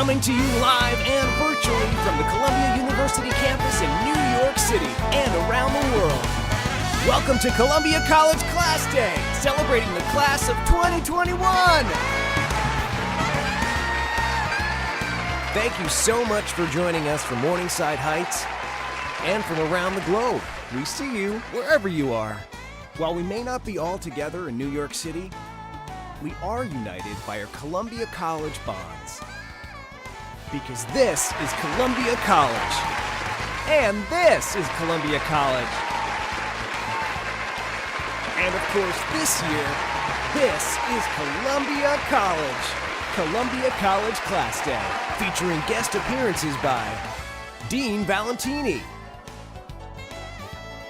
Coming to you live and virtually from the Columbia University campus in New York City and around the world. Welcome to Columbia College Class Day, celebrating the class of 2021. Thank you so much for joining us from Morningside Heights and from around the globe. We see you wherever you are. While we may not be all together in New York City, we are united by our Columbia College bonds. Because this is Columbia College. And this is Columbia College. And of course, this year, this is Columbia College. Columbia College Class Day, featuring guest appearances by Dean Valentini,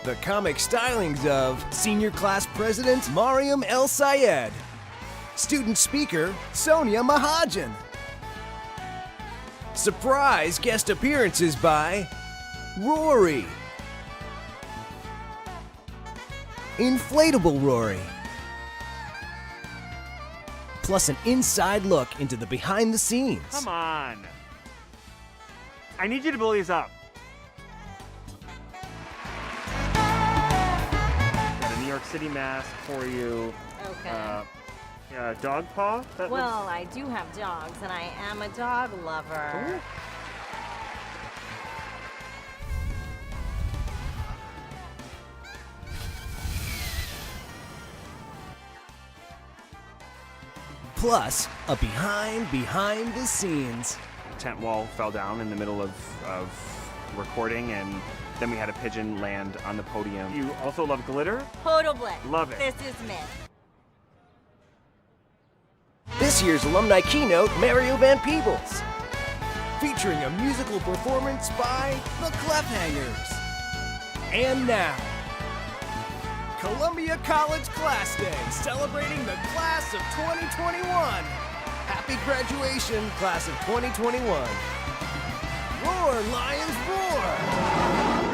the comic stylings of Senior Class President Mariam El Sayed, student speaker Sonia Mahajan, surprise guest appearances by Rory, Inflatable Rory, plus an inside look into the behind the scenes. Come on. I need you to blow these up. Got a New York City mask for you. Okay. Dog paw? Well, I do have dogs, and I am a dog lover. Ooh. Plus, a behind the scenes. Tent wall fell down in the middle of recording, and then we had a pigeon land on the podium. You also love glitter? Totally. Love it. This is me. This year's alumni keynote, Mario Van Peebles, featuring a musical performance by the Clefhangers. And now, Columbia College Class Day, celebrating the class of 2021. Happy graduation, class of 2021. Roar, Lions, roar!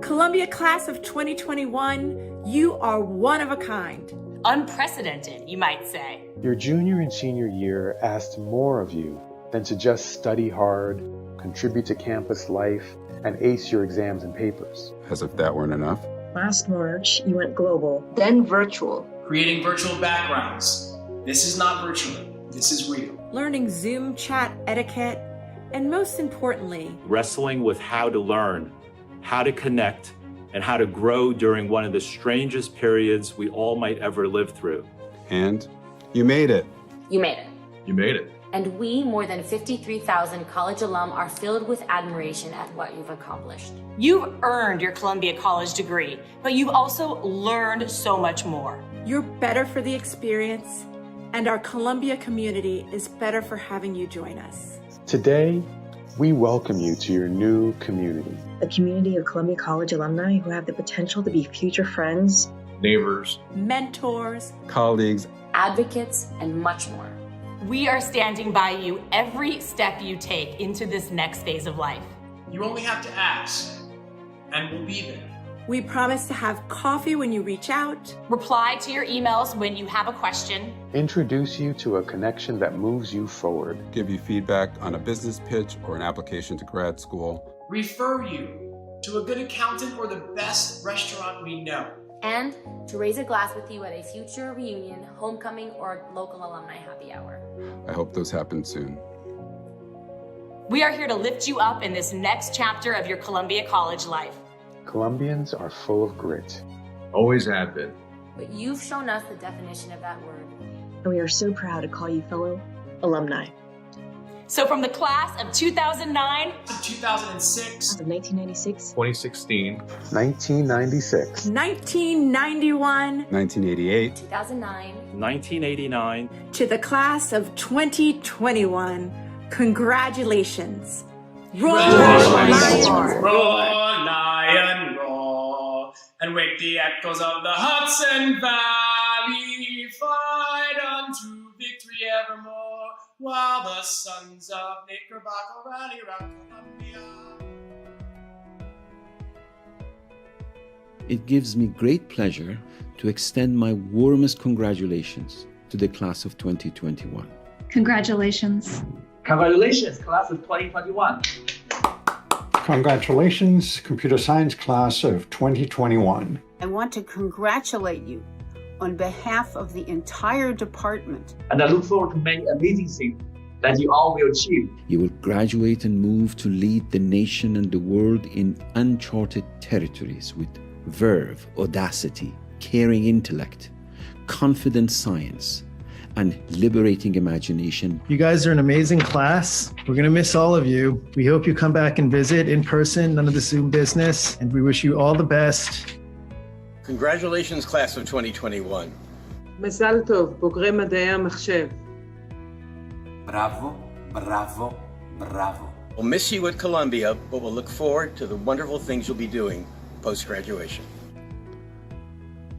Columbia Class of 2021, you are one of a kind. Unprecedented, you might say. Your junior and senior year asked more of you than to just study hard, contribute to campus life, and ace your exams and papers. As if that weren't enough. Last March, you went global, then virtual. Creating virtual backgrounds. This is not virtual. This is real. Learning Zoom chat etiquette, and most importantly, wrestling with how to learn, how to connect, and how to grow during one of the strangest periods we all might ever live through. And you made it. You made it. You made it. And we, more than 53,000 college alum, are filled with admiration at what you've accomplished. You've earned your Columbia College degree, but you've also learned so much more. you're better for the experience, and our Columbia community is better for having you join us. Today, we welcome you to your new community. A community of Columbia College alumni who have the potential to be future friends, neighbors, mentors, colleagues, advocates, and much more. We are standing by you every step you take into this next phase of life. You only have to ask, and we'll be there. We promise to have coffee when you reach out, reply to your emails when you have a question, introduce you to a connection that moves you forward, give you feedback on a business pitch or an application to grad school, Refer you to a good accountant or the best restaurant we know. and to raise a glass with you at a future reunion, homecoming, or local alumni happy hour. I hope those happen soon. We are here to lift you up in this next chapter of your Columbia College life. Columbians are full of grit. Always have been. But you've shown us the definition of that word. and we are so proud to call you fellow alumni. So from the class of 2009 to 2006, 1996, 2016, 1996, 1991, 1988, 2009, 1989, to the class of 2021, congratulations. Roar, lion, roar, lion, roar, and wake the echoes of the Hudson Valley. Fight unto victory evermore, while the sons of Knickerbocker rally round Columbia. It gives me great pleasure to extend my warmest congratulations to the class of 2021. Congratulations. Congratulations, class of 2021. Congratulations, computer science class of 2021. I want to congratulate you on behalf of the entire department. And I look forward to many amazing things that you all will achieve. You will graduate and move to lead the nation and the world in uncharted territories with verve, audacity, caring intellect, confident science, and liberating imagination. You guys are an amazing class. We're going to miss all of you. We hope you come back and visit in person, none of the Zoom business, and we wish you all the best. Congratulations, class of 2021. מזל טוב, בוגרי מדעי המחשב. Bravo, bravo, bravo. We'll miss you at Columbia, but we'll look forward to the wonderful things you'll be doing post-graduation.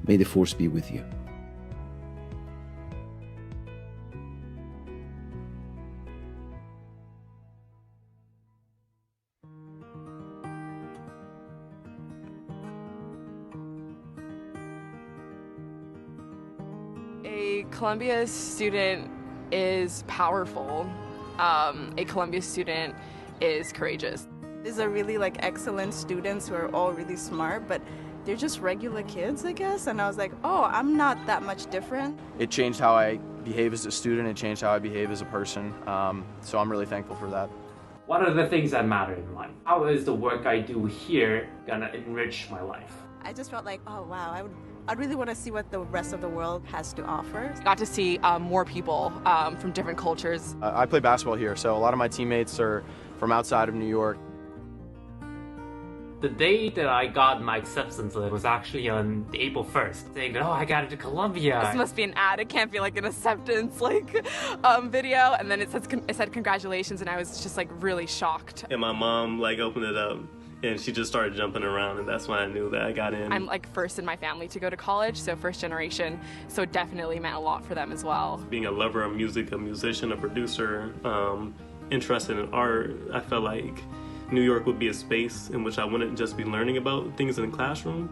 May the force be with you. A Columbia student is powerful. A Columbia student is courageous. These are really excellent students who are all really smart, but they're just regular kids, I guess. And I was like, oh, I'm not that much different. It changed how I behave as a student. It changed how I behave as a person. So I'm really thankful for that. What are the things that matter in life? How is the work I do here gonna enrich my life? I just felt like, oh wow, I really want to see what the rest of the world has to offer. Got to see more people from different cultures. I play basketball here, so a lot of my teammates are from outside of New York. The day that I got my acceptance letter was actually on April 1st, saying that, oh, I got into Columbia. This must be an ad. It can't be an acceptance video. And then it said congratulations, and I was just really shocked. And my mom opened it up, and she just started jumping around, and that's when I knew that I got in. I'm first in my family to go to college, so first generation, so it definitely meant a lot for them as well. Being a lover of music, a musician, a producer, interested in art, I felt like New York would be a space in which I wouldn't just be learning about things in the classroom.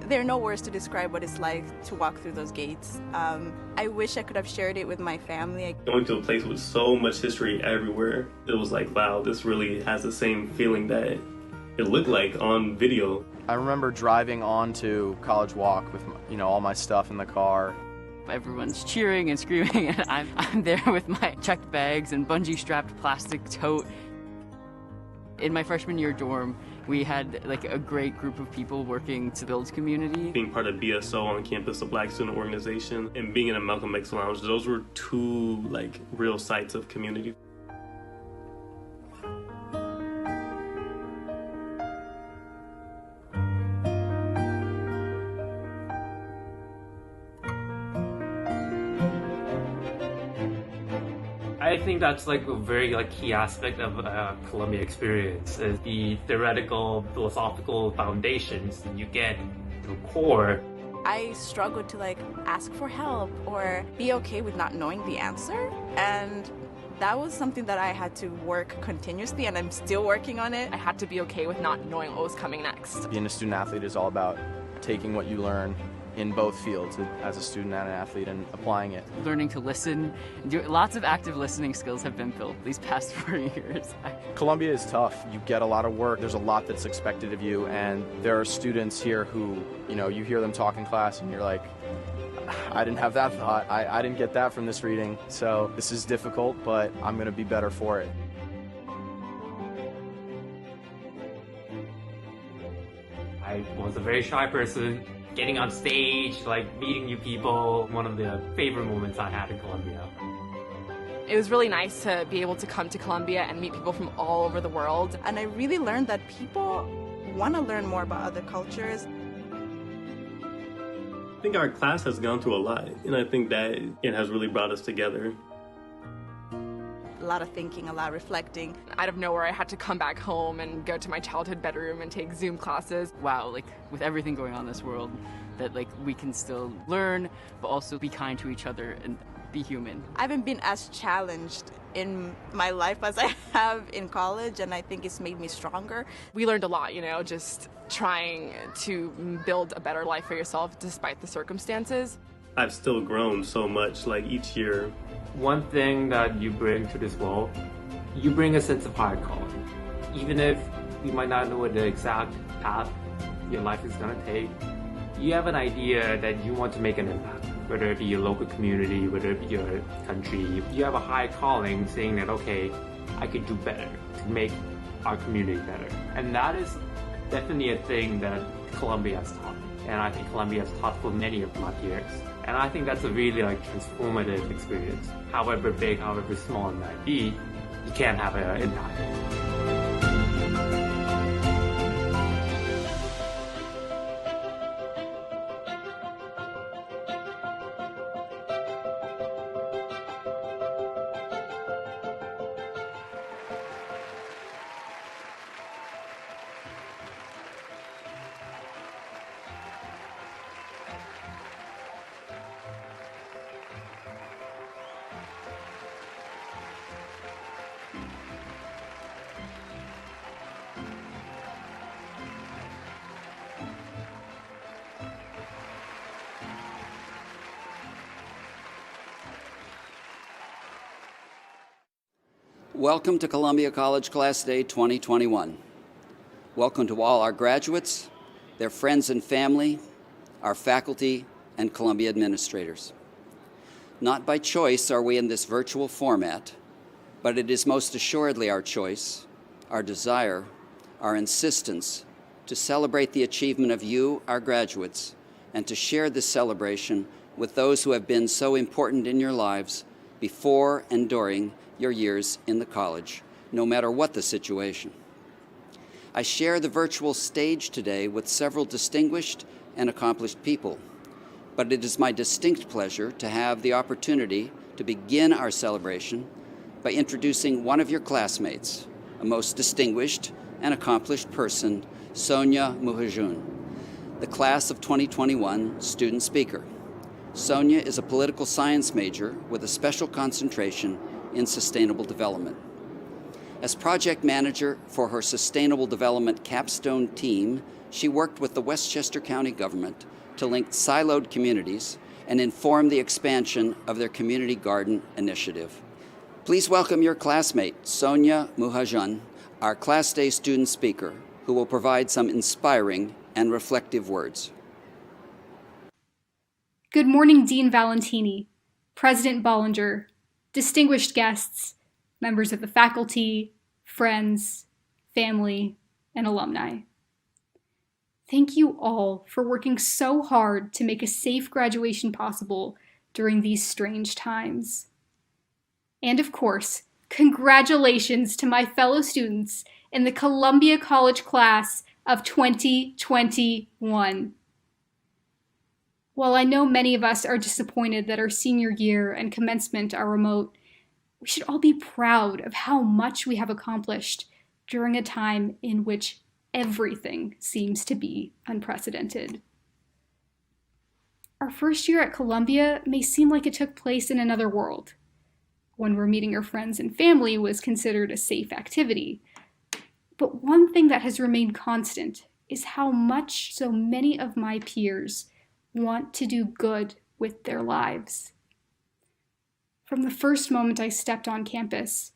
There are no words to describe what it's like to walk through those gates. I wish I could have shared it with my family. Going to a place with so much history everywhere, it was like, wow, this really has the same feeling that it looked like on video. I remember driving on to College Walk with all my stuff in the car. Everyone's cheering and screaming, and I'm there with my checked bags and bungee-strapped plastic tote. In my freshman year dorm, we had a great group of people working to build community. Being part of BSO on campus, a Black student organization, and being in a Malcolm X lounge, those were two real sites of community. I think that's a very key aspect of Columbia experience is the theoretical, philosophical foundations that you get through core. I struggled to ask for help or be okay with not knowing the answer, and that was something that I had to work continuously, and I'm still working on it. I had to be okay with not knowing what was coming next. Being a student athlete is all about taking what you learn in both fields, as a student and an athlete, and applying it. Learning to listen. Lots of active listening skills have been built these past 4 years. Columbia is tough. You get a lot of work. There's a lot that's expected of you, and there are students here who, you hear them talk in class and you're like, I didn't have that thought. I didn't get that from this reading. So this is difficult, but I'm going to be better for it. I was a very shy person. Getting on stage, meeting new people, one of the favorite moments I had in Columbia. It was really nice to be able to come to Columbia and meet people from all over the world. And I really learned that people want to learn more about other cultures. I think our class has gone through a lot, and I think that it has really brought us together. A lot of thinking, a lot of reflecting. Out of nowhere, I had to come back home and go to my childhood bedroom and take Zoom classes. Wow, like with everything going on in this world, that like we can still learn, but also be kind to each other and be human. I haven't been as challenged in my life as I have in college, and I think it's made me stronger. We learned a lot, just trying to build a better life for yourself despite the circumstances. I've still grown so much, like each year. One thing that you bring to this world, you bring a sense of higher calling. Even if you might not know what the exact path your life is going to take, you have an idea that you want to make an impact. Whether it be your local community, whether it be your country, you have a high calling saying that, okay, I could do better to make our community better. And that is definitely a thing that Columbia has taught me. And I think Columbia has taught for many of my peers. And I think that's a really transformative experience. However big, however small it might be, you can have an impact. Welcome to Columbia College Class Day 2021. Welcome to all our graduates, their friends and family, our faculty, and Columbia administrators. Not by choice are we in this virtual format, but it is most assuredly our choice, our desire, our insistence to celebrate the achievement of you, our graduates, and to share this celebration with those who have been so important in your lives before and during your years in the college, no matter what the situation. I share the virtual stage today with several distinguished and accomplished people, but it is my distinct pleasure to have the opportunity to begin our celebration by introducing one of your classmates, a most distinguished and accomplished person, Sonia Muhajun, the class of 2021 student speaker. Sonia is a political science major with a special concentration in sustainable development. As project manager for her Sustainable Development Capstone team, she worked with the Westchester County government to link siloed communities and inform the expansion of their community garden initiative. Please welcome your classmate, Sonia Muhajun, our Class Day student speaker, who will provide some inspiring and reflective words. Good morning, Dean Valentini, President Bollinger, distinguished guests, members of the faculty, friends, family, and alumni. Thank you all for working so hard to make a safe graduation possible during these strange times. And of course, congratulations to my fellow students in the Columbia College class of 2021. While I know many of us are disappointed that our senior year and commencement are remote, we should all be proud of how much we have accomplished during a time in which everything seems to be unprecedented. Our first year at Columbia may seem like it took place in another world. When we're meeting our friends and family was considered a safe activity. But one thing that has remained constant is how much so many of my peers want to do good with their lives. From the first moment I stepped on campus,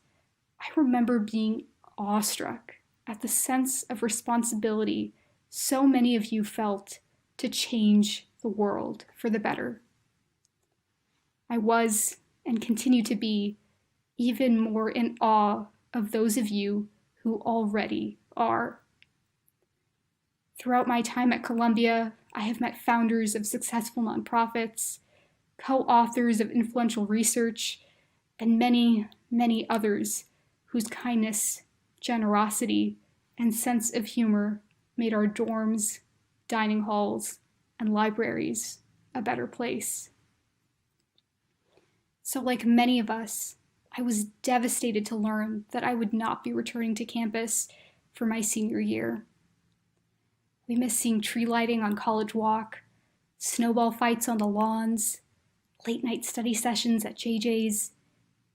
I remember being awestruck at the sense of responsibility so many of you felt to change the world for the better. I was, and continue to be, even more in awe of those of you who already are. Throughout my time at Columbia, I have met founders of successful nonprofits, co-authors of influential research, and many, many others whose kindness, generosity, and sense of humor made our dorms, dining halls, and libraries a better place. So, like many of us, I was devastated to learn that I would not be returning to campus for my senior year. We missed seeing tree lighting on College Walk, snowball fights on the lawns, late night study sessions at JJ's,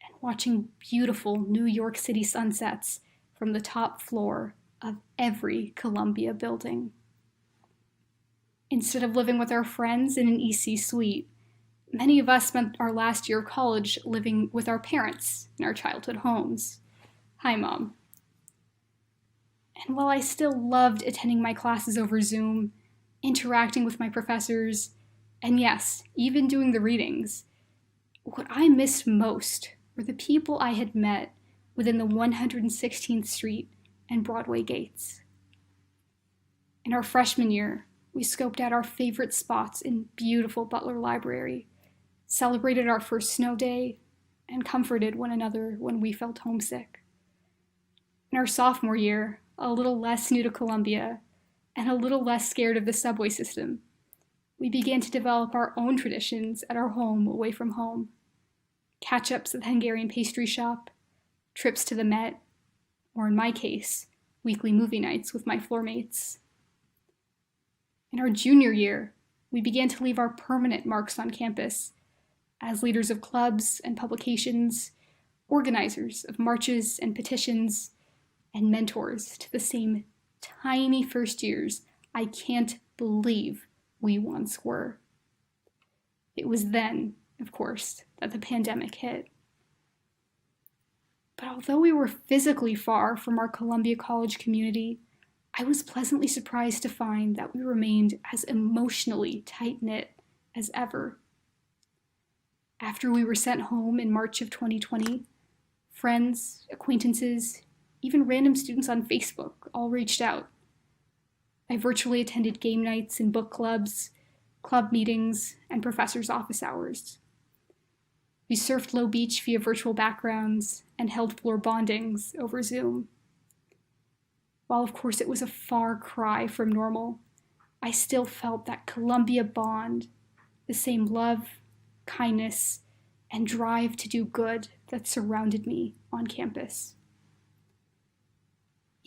and watching beautiful New York City sunsets from the top floor of every Columbia building. Instead of living with our friends in an EC suite, many of us spent our last year of college living with our parents in our childhood homes. Hi, Mom. And while I still loved attending my classes over Zoom, interacting with my professors, and yes, even doing the readings, what I missed most were the people I had met within the 116th Street and Broadway gates. In our freshman year, we scoped out our favorite spots in beautiful Butler Library, celebrated our first snow day, and comforted one another when we felt homesick. In our sophomore year, a little less new to Columbia and a little less scared of the subway system, we began to develop our own traditions at our home away from home. Catch-ups at the Hungarian pastry shop, trips to the Met, or in my case, weekly movie nights with my floor mates. In our junior year, we began to leave our permanent marks on campus as leaders of clubs and publications, organizers of marches and petitions, and mentors to the same tiny first years I can't believe we once were. It was then, of course, that the pandemic hit. But although we were physically far from our Columbia College community, I was pleasantly surprised to find that we remained as emotionally tight-knit as ever. After we were sent home in March of 2020, friends, acquaintances, even random students on Facebook all reached out. I virtually attended game nights and book clubs, club meetings, and professors' office hours. We surfed Low Beach via virtual backgrounds and held floor bondings over Zoom. While of course it was a far cry from normal, I still felt that Columbia bond, the same love, kindness, and drive to do good that surrounded me on campus.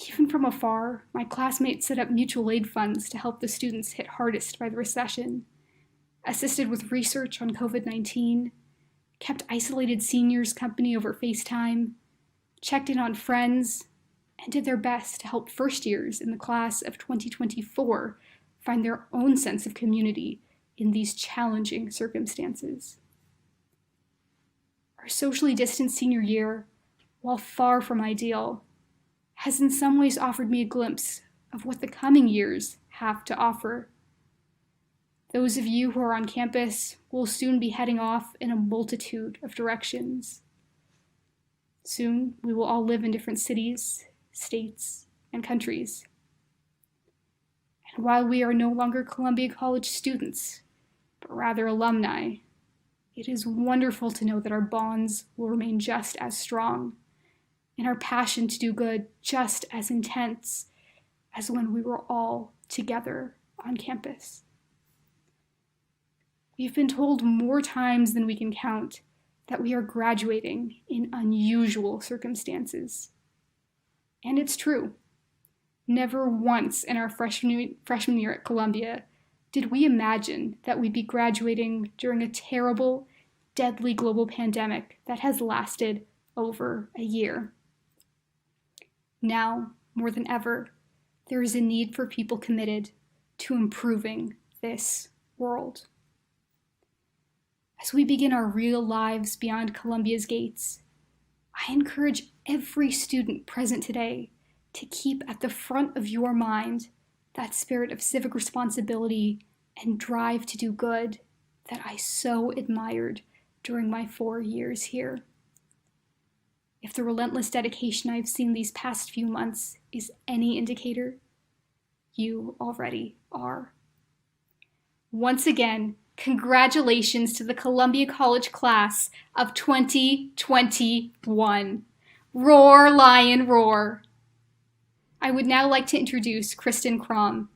Even from afar, my classmates set up mutual aid funds to help the students hit hardest by the recession, assisted with research on COVID-19, kept isolated seniors company over FaceTime, checked in on friends, and did their best to help first years in the class of 2024 find their own sense of community in these challenging circumstances. Our socially distanced senior year, while far from ideal, has in some ways offered me a glimpse of what the coming years have to offer. Those of you who are on campus will soon be heading off in a multitude of directions. Soon, we will all live in different cities, states, and countries. And while we are no longer Columbia College students, but rather alumni, it is wonderful to know that our bonds will remain just as strong, and our passion to do good just as intense as when we were all together on campus. We've been told more times than we can count that we are graduating in unusual circumstances. And it's true. Never once in our freshman year at Columbia did we imagine that we'd be graduating during a terrible, deadly global pandemic that has lasted over a year. Now, more than ever, there is a need for people committed to improving this world. As we begin our real lives beyond Columbia's gates, I encourage every student present today to keep at the front of your mind that spirit of civic responsibility and drive to do good that I so admired during my 4 years here. If the relentless dedication I've seen these past few months is any indicator, you already are. Once again, Congratulations to the Columbia College class of 2021. Roar, Lion, roar. I would now like to introduce Kristen Crom,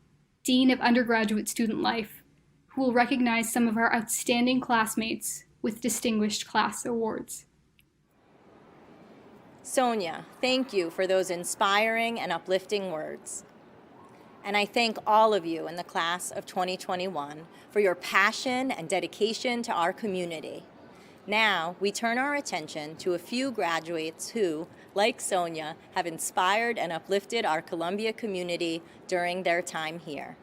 Dean of Undergraduate Student Life, who will recognize some of our outstanding classmates with distinguished class awards. Sonia, thank you for those inspiring and uplifting words. And I thank all of you in the class of 2021 for your passion and dedication to our community. Now, we turn our attention to a few graduates who, like Sonia, have inspired and uplifted our Columbia community during their time here.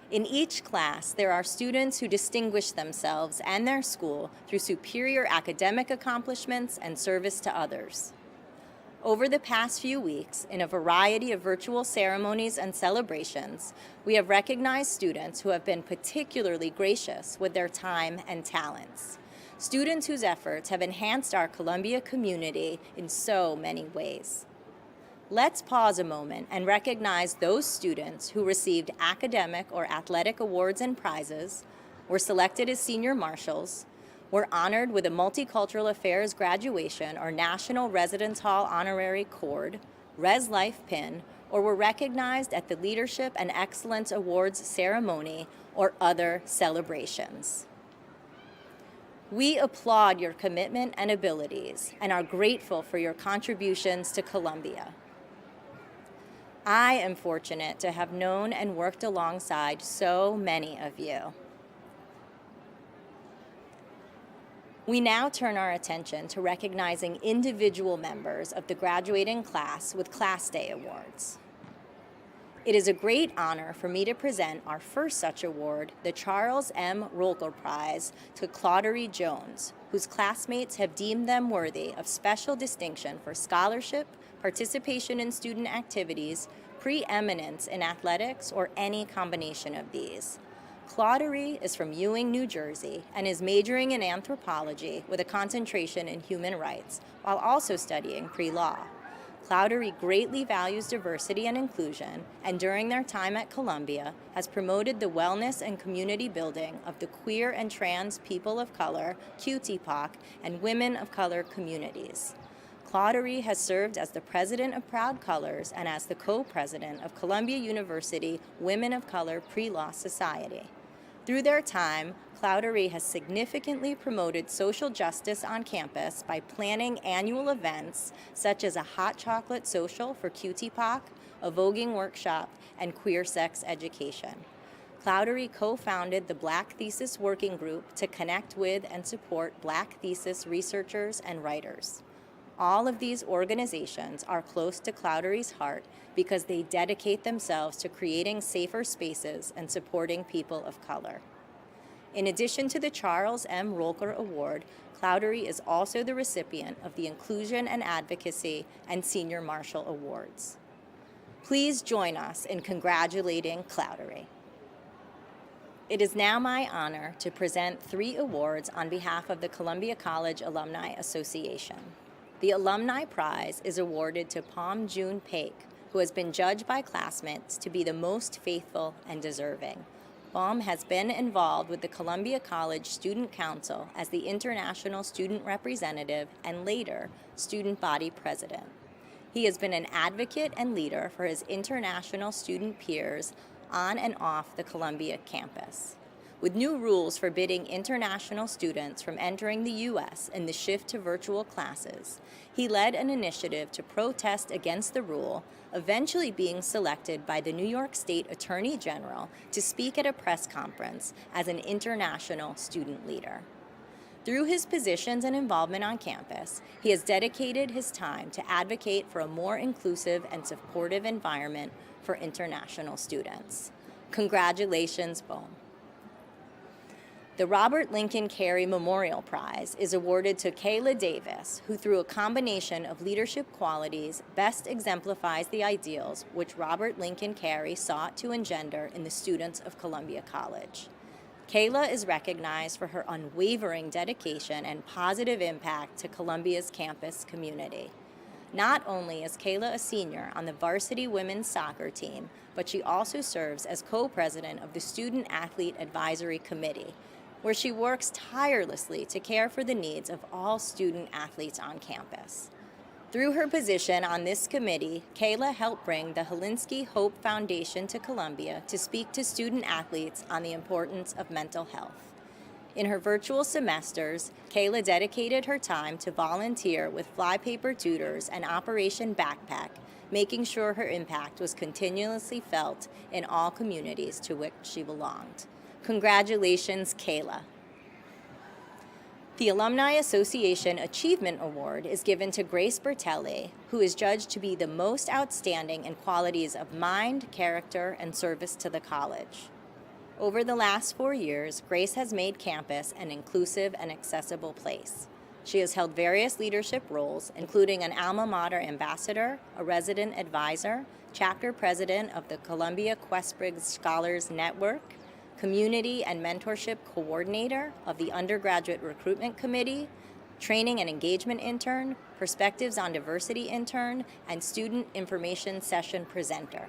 In each class, there are students who distinguish themselves and their school through superior academic accomplishments and service to others. Over the past few weeks, in a variety of virtual ceremonies and celebrations, we have recognized students who have been particularly gracious with their time and talents. Students whose efforts have enhanced our Columbia community in so many ways. Let's pause a moment and recognize those students who received academic or athletic awards and prizes, were selected as senior marshals, were honored with a Multicultural Affairs graduation or National Residence Hall Honorary Cord, Res Life Pin, or were recognized at the Leadership and Excellence Awards ceremony or other celebrations. We applaud your commitment and abilities and are grateful for your contributions to Columbia. I am fortunate to have known and worked alongside so many of you. We now turn our attention to recognizing individual members of the graduating class with Class Day awards. It is a great honor for me to present our first such award, the Charles M. Rolker Prize, to Clauderie Jones, whose classmates have deemed them worthy of special distinction for scholarship, participation in student activities, preeminence in athletics, or any combination of these. Clauderie is from Ewing, New Jersey, and is majoring in anthropology with a concentration in human rights, while also studying pre-law. Clauderie greatly values diversity and inclusion, and during their time at Columbia, has promoted the wellness and community building of the queer and trans people of color, QTPOC, and women of color communities. Clauderie has served as the president of Proud Colors and as the co-president of Columbia University Women of Color Pre-Law Society. Through their time, Clauderie has significantly promoted social justice on campus by planning annual events such as a hot chocolate social for QTPOC, a voguing workshop, and queer sex education. Clauderie co-founded the Black Thesis Working Group to connect with and support Black thesis researchers and writers. All of these organizations are close to Clauderie's heart because they dedicate themselves to creating safer spaces and supporting people of color. In addition to the Charles M. Rolker Award, Clauderie is also the recipient of the Inclusion and Advocacy and Senior Marshal Awards. Please join us in congratulating Clauderie. It is now my honor to present 3 awards on behalf of the Columbia College Alumni Association. The Alumni Prize is awarded to Palm June Paik, who has been judged by classmates to be the most faithful and deserving. Baum has been involved with the Columbia College Student Council as the International Student Representative and later Student Body President. He has been an advocate and leader for his international student peers on and off the Columbia campus. With new rules forbidding international students from entering the U.S. and the shift to virtual classes, he led an initiative to protest against the rule, eventually being selected by the New York State Attorney General to speak at a press conference as an international student leader. Through his positions and involvement on campus, he has dedicated his time to advocate for a more inclusive and supportive environment for international students. Congratulations, Baum. The Robert Lincoln Carey Memorial Prize is awarded to Kayla Davis, who through a combination of leadership qualities best exemplifies the ideals which Robert Lincoln Carey sought to engender in the students of Columbia College. Kayla is recognized for her unwavering dedication and positive impact to Columbia's campus community. Not only is Kayla a senior on the varsity women's soccer team, but she also serves as co-president of the Student Athlete Advisory Committee, where she works tirelessly to care for the needs of all student athletes on campus. Through her position on this committee, Kayla helped bring the Holinsky Hope Foundation to Columbia to speak to student athletes on the importance of mental health. In her virtual semesters, Kayla dedicated her time to volunteer with Flypaper Tutors and Operation Backpack, making sure her impact was continuously felt in all communities to which she belonged. Congratulations, Kayla. The Alumni Association Achievement Award is given to Grace Bertelli, who is judged to be the most outstanding in qualities of mind, character, and service to the college. Over the last 4 years, Grace has made campus an inclusive and accessible place. She has held various leadership roles, including an alma mater ambassador, a resident advisor, chapter president of the Columbia Questbriggs Scholars Network, community and mentorship coordinator of the Undergraduate Recruitment Committee, training and engagement intern, Perspectives on Diversity intern, and student information session presenter.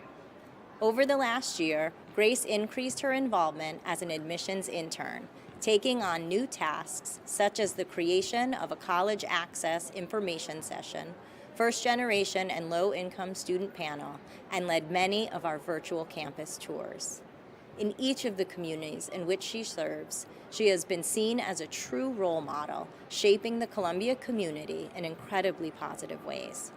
Over the last year, Grace increased her involvement as an admissions intern, taking on new tasks such as the creation of a college access information session, first generation and low income student panel, and led many of our virtual campus tours. In each of the communities in which she serves, she has been seen as a true role model, shaping the Columbia community in incredibly positive ways.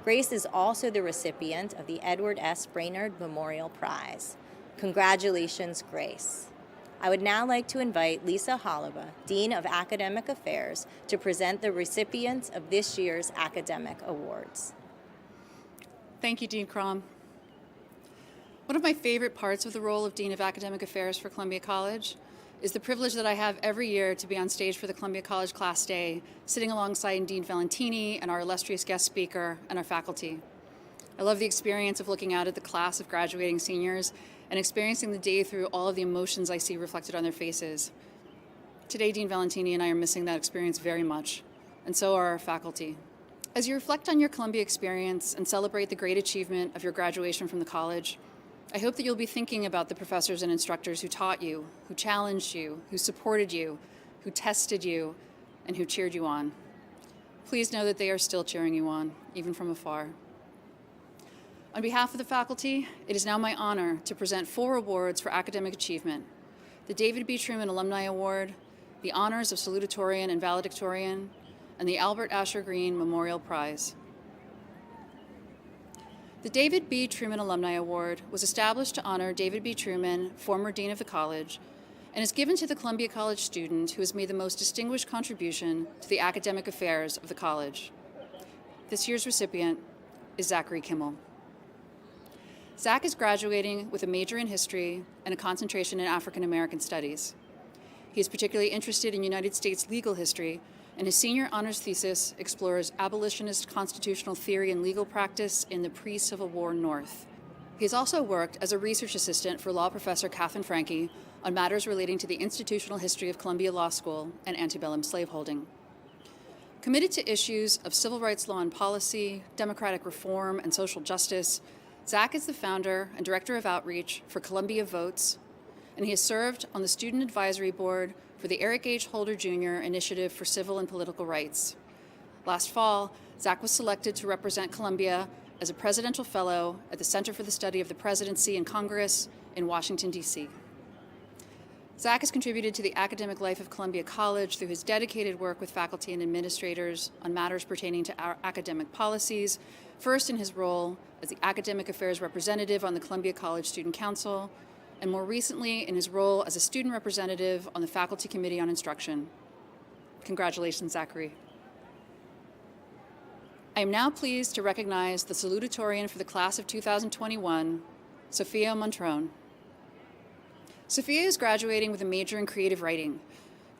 Grace is also the recipient of the Edward S. Brainerd Memorial Prize. Congratulations, Grace. I would now like to invite Lisa Holliba, Dean of Academic Affairs, to present the recipients of this year's academic awards. Thank you, Dean Crom. One of my favorite parts of the role of Dean of Academic Affairs for Columbia College is the privilege that I have every year to be on stage for the Columbia College Class Day, sitting alongside Dean Valentini and our illustrious guest speaker and our faculty. I love the experience of looking out at the class of graduating seniors and experiencing the day through all of the emotions I see reflected on their faces. Today, Dean Valentini and I are missing that experience very much, and so are our faculty. As you reflect on your Columbia experience and celebrate the great achievement of your graduation from the college, I hope that you'll be thinking about the professors and instructors who taught you, who challenged you, who supported you, who tested you, and who cheered you on. Please know that they are still cheering you on, even from afar. On behalf of the faculty, it is now my honor to present 4 awards for academic achievement: the David B. Truman Alumni Award, the honors of Salutatorian and Valedictorian, and the Albert Asher Green Memorial Prize. The David B. Truman Alumni Award was established to honor David B. Truman, former dean of the college, and is given to the Columbia College student who has made the most distinguished contribution to the academic affairs of the college. This year's recipient is Zachary Kimmel. Zach is graduating with a major in history and a concentration in African American studies. He is particularly interested in United States legal history, and his senior honors thesis explores abolitionist constitutional theory and legal practice in the pre-Civil War North. He has also worked as a research assistant for law professor Catherine Franke on matters relating to the institutional history of Columbia Law School and antebellum slaveholding. Committed to issues of civil rights law and policy, democratic reform, and social justice, Zach is the founder and director of outreach for Columbia Votes, and he has served on the student advisory board for the Eric H. Holder Jr. Initiative for Civil and Political Rights. Last fall, Zach was selected to represent Columbia as a presidential fellow at the Center for the Study of the Presidency and Congress in Washington, D.C. Zach has contributed to the academic life of Columbia College through his dedicated work with faculty and administrators on matters pertaining to our academic policies, first in his role as the Academic Affairs Representative on the Columbia College Student Council, and more recently in his role as a student representative on the Faculty Committee on Instruction. Congratulations, Zachary. I am now pleased to recognize the salutatorian for the class of 2021, Sophia Montrone. Sophia is graduating with a major in creative writing.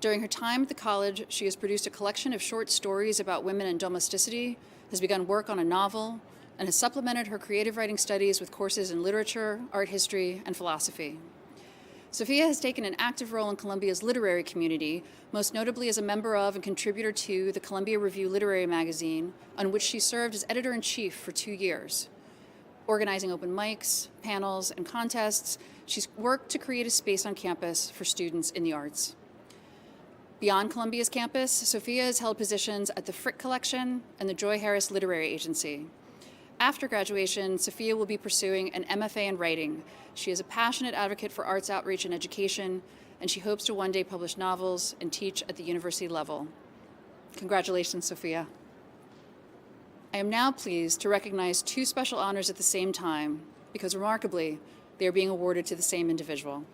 During her time at the college, she has produced a collection of short stories about women and domesticity, has begun work on a novel, and has supplemented her creative writing studies with courses in literature, art history, and philosophy. Sophia has taken an active role in Columbia's literary community, most notably as a member of and contributor to the Columbia Review Literary Magazine, on which she served as editor-in-chief for 2 years. Organizing open mics, panels, and contests, she's worked to create a space on campus for students in the arts. Beyond Columbia's campus, Sophia has held positions at the Frick Collection and the Joy Harris Literary Agency. After graduation, Sophia will be pursuing an MFA in writing. She is a passionate advocate for arts outreach and education, and she hopes to one day publish novels and teach at the university level. Congratulations, Sophia. I am now pleased to recognize 2 special honors at the same time, because remarkably, they are being awarded to the same individual.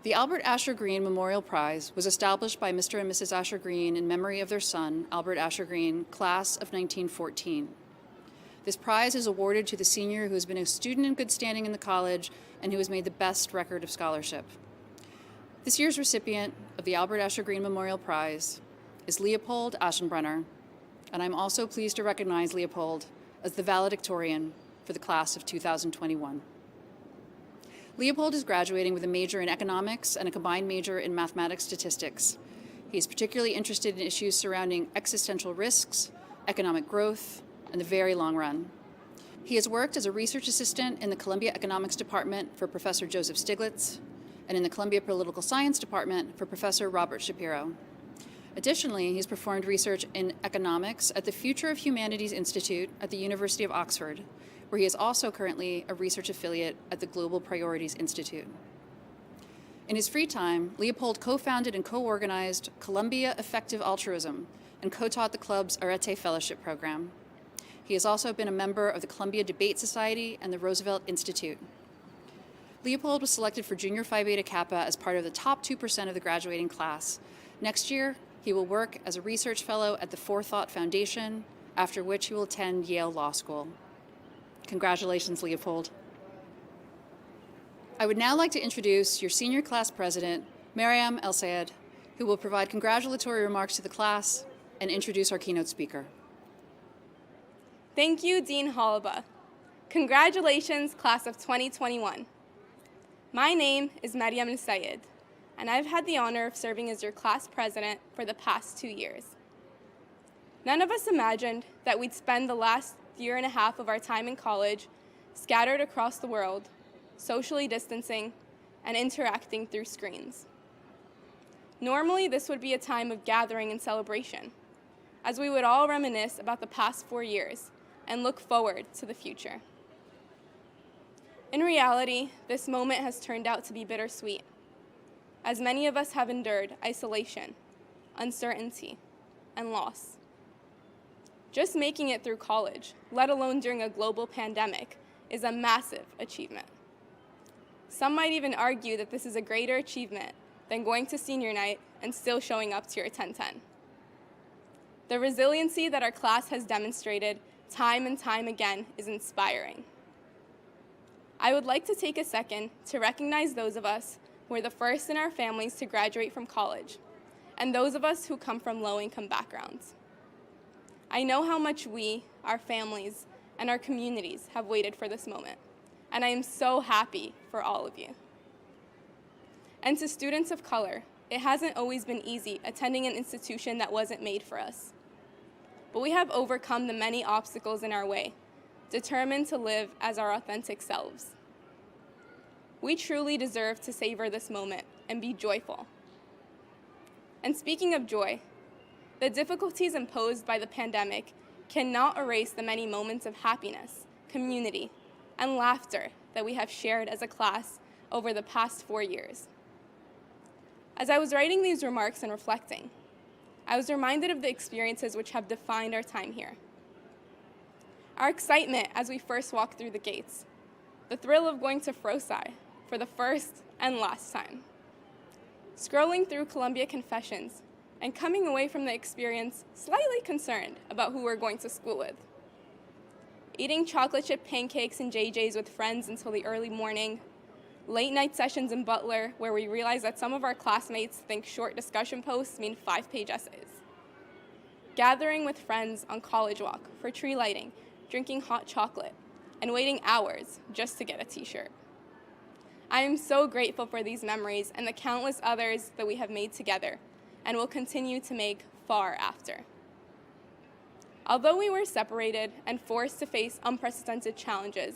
The Albert Asher Green Memorial Prize was established by Mr. and Mrs. Asher Green in memory of their son, Albert Asher Green, class of 1914. This prize is awarded to the senior who has been a student in good standing in the college and who has made the best record of scholarship. This year's recipient of the Albert Asher Green Memorial Prize is Leopold Aschenbrenner, and I'm also pleased to recognize Leopold as the valedictorian for the class of 2021. Leopold is graduating with a major in economics and a combined major in mathematics statistics. He is particularly interested in issues surrounding existential risks, economic growth, and the very long run. He has worked as a research assistant in the Columbia Economics Department for Professor Joseph Stiglitz and in the Columbia Political Science Department for Professor Robert Shapiro. Additionally, he's performed research in economics at the Future of Humanities Institute at the University of Oxford, where he is also currently a research affiliate at the Global Priorities Institute. In his free time, Leopold co-founded and co-organized Columbia Effective Altruism and co-taught the club's Arete Fellowship Program. He has also been a member of the Columbia Debate Society and the Roosevelt Institute. Leopold was selected for Junior Phi Beta Kappa as part of the top 2% of the graduating class. Next year, he will work as a research fellow at the Forethought Foundation, after which he will attend Yale Law School. Congratulations, Leopold. I would now like to introduce your senior class president, Mariam El-Sayed, who will provide congratulatory remarks to the class and introduce our keynote speaker. Thank you, Dean Holliba. Congratulations, class of 2021. My name is Mariam El-Sayed, and I've had the honor of serving as your class president for the past 2 years. None of us imagined that we'd spend the last year and a half of our time in college scattered across the world, socially distancing, and interacting through screens. Normally, this would be a time of gathering and celebration, as we would all reminisce about the past 4 years and look forward to the future. In reality, this moment has turned out to be bittersweet, as many of us have endured isolation, uncertainty, and loss. Just making it through college, let alone during a global pandemic, is a massive achievement. Some might even argue that this is a greater achievement than going to senior night and still showing up to your 1010. The resiliency that our class has demonstrated time and time again is inspiring. I would like to take a second to recognize those of us who are the first in our families to graduate from college, and those of us who come from low-income backgrounds. I know how much we, our families, and our communities have waited for this moment, and I am so happy for all of you. And to students of color, it hasn't always been easy attending an institution that wasn't made for us. But we have overcome the many obstacles in our way, determined to live as our authentic selves. We truly deserve to savor this moment and be joyful. And speaking of joy, the difficulties imposed by the pandemic cannot erase the many moments of happiness, community, and laughter that we have shared as a class over the past 4 years. As I was writing these remarks and reflecting, I was reminded of the experiences which have defined our time here. Our excitement as we first walked through the gates, the thrill of going to Frosci for the first and last time, scrolling through Columbia Confessions and coming away from the experience slightly concerned about who we're going to school with, eating chocolate chip pancakes and JJ's with friends until the early morning, late night sessions in Butler where we realized that some of our classmates think short discussion posts mean 5-page essays, gathering with friends on College Walk for tree lighting, drinking hot chocolate, and waiting hours just to get a t-shirt. I am so grateful for these memories and the countless others that we have made together and will continue to make far after. Although we were separated and forced to face unprecedented challenges,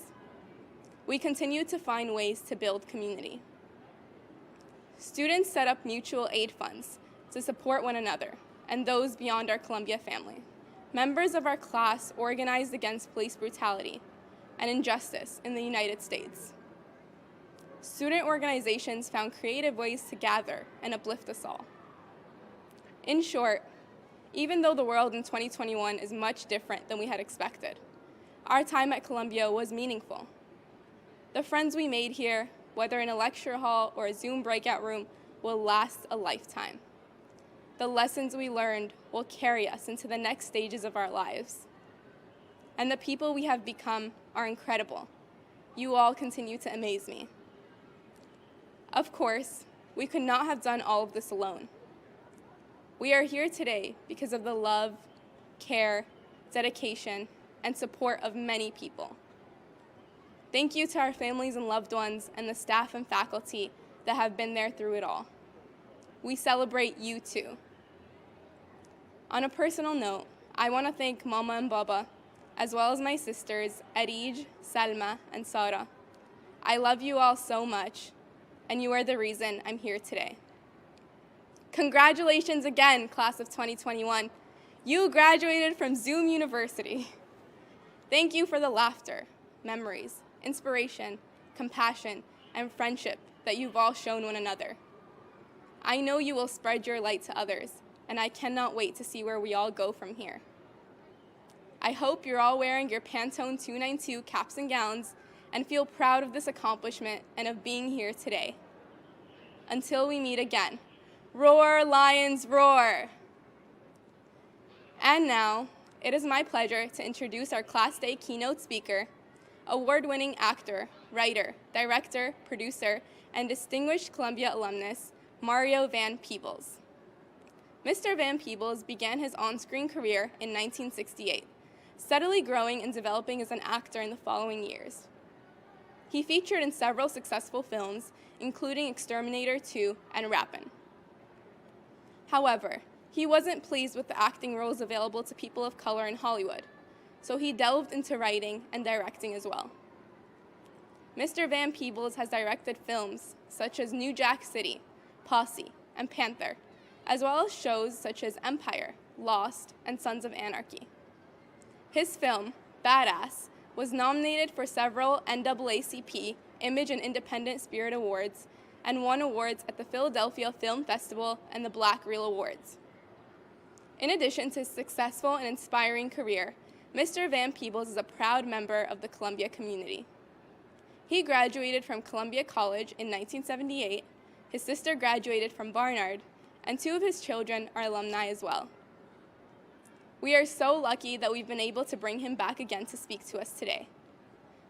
we continue to find ways to build community. Students set up mutual aid funds to support one another and those beyond our Columbia family. Members of our class organized against police brutality and injustice in the United States. Student organizations found creative ways to gather and uplift us all. In short, even though the world in 2021 is much different than we had expected, our time at Columbia was meaningful. The friends we made here, whether in a lecture hall or a Zoom breakout room, will last a lifetime. The lessons we learned will carry us into the next stages of our lives. And the people we have become are incredible. You all continue to amaze me. Of course, we could not have done all of this alone. We are here today because of the love, care, dedication, and support of many people. Thank you to our families and loved ones and the staff and faculty that have been there through it all. We celebrate you too. On a personal note, I want to thank Mama and Baba, as well as my sisters, Arij, Salma, and Sara. I love you all so much, and you are the reason I'm here today. Congratulations again, class of 2021. You graduated from Zoom University. Thank you for the laughter, memories, inspiration, compassion, and friendship that you've all shown one another. I know you will spread your light to others, and I cannot wait to see where we all go from here. I hope you're all wearing your Pantone 292 caps and gowns and feel proud of this accomplishment and of being here today. Until we meet again, roar, Lions, roar! And now, it is my pleasure to introduce our Class Day keynote speaker, award-winning actor, writer, director, producer, and distinguished Columbia alumnus, Mario Van Peebles. Mr. Van Peebles began his on-screen career in 1968, steadily growing and developing as an actor in the following years. He featured in several successful films, including Exterminator 2 and Rappin'. However, he wasn't pleased with the acting roles available to people of color in Hollywood, so he delved into writing and directing as well. Mr. Van Peebles has directed films such as New Jack City, Posse, and Panther, as well as shows such as Empire, Lost, and Sons of Anarchy. His film, Badass, was nominated for several NAACP Image and Independent Spirit Awards and won awards at the Philadelphia Film Festival and the Black Reel Awards. In addition to his successful and inspiring career, Mr. Van Peebles is a proud member of the Columbia community. He graduated from Columbia College in 1978, his sister graduated from Barnard, and 2 of his children are alumni as well. We are so lucky that we've been able to bring him back again to speak to us today.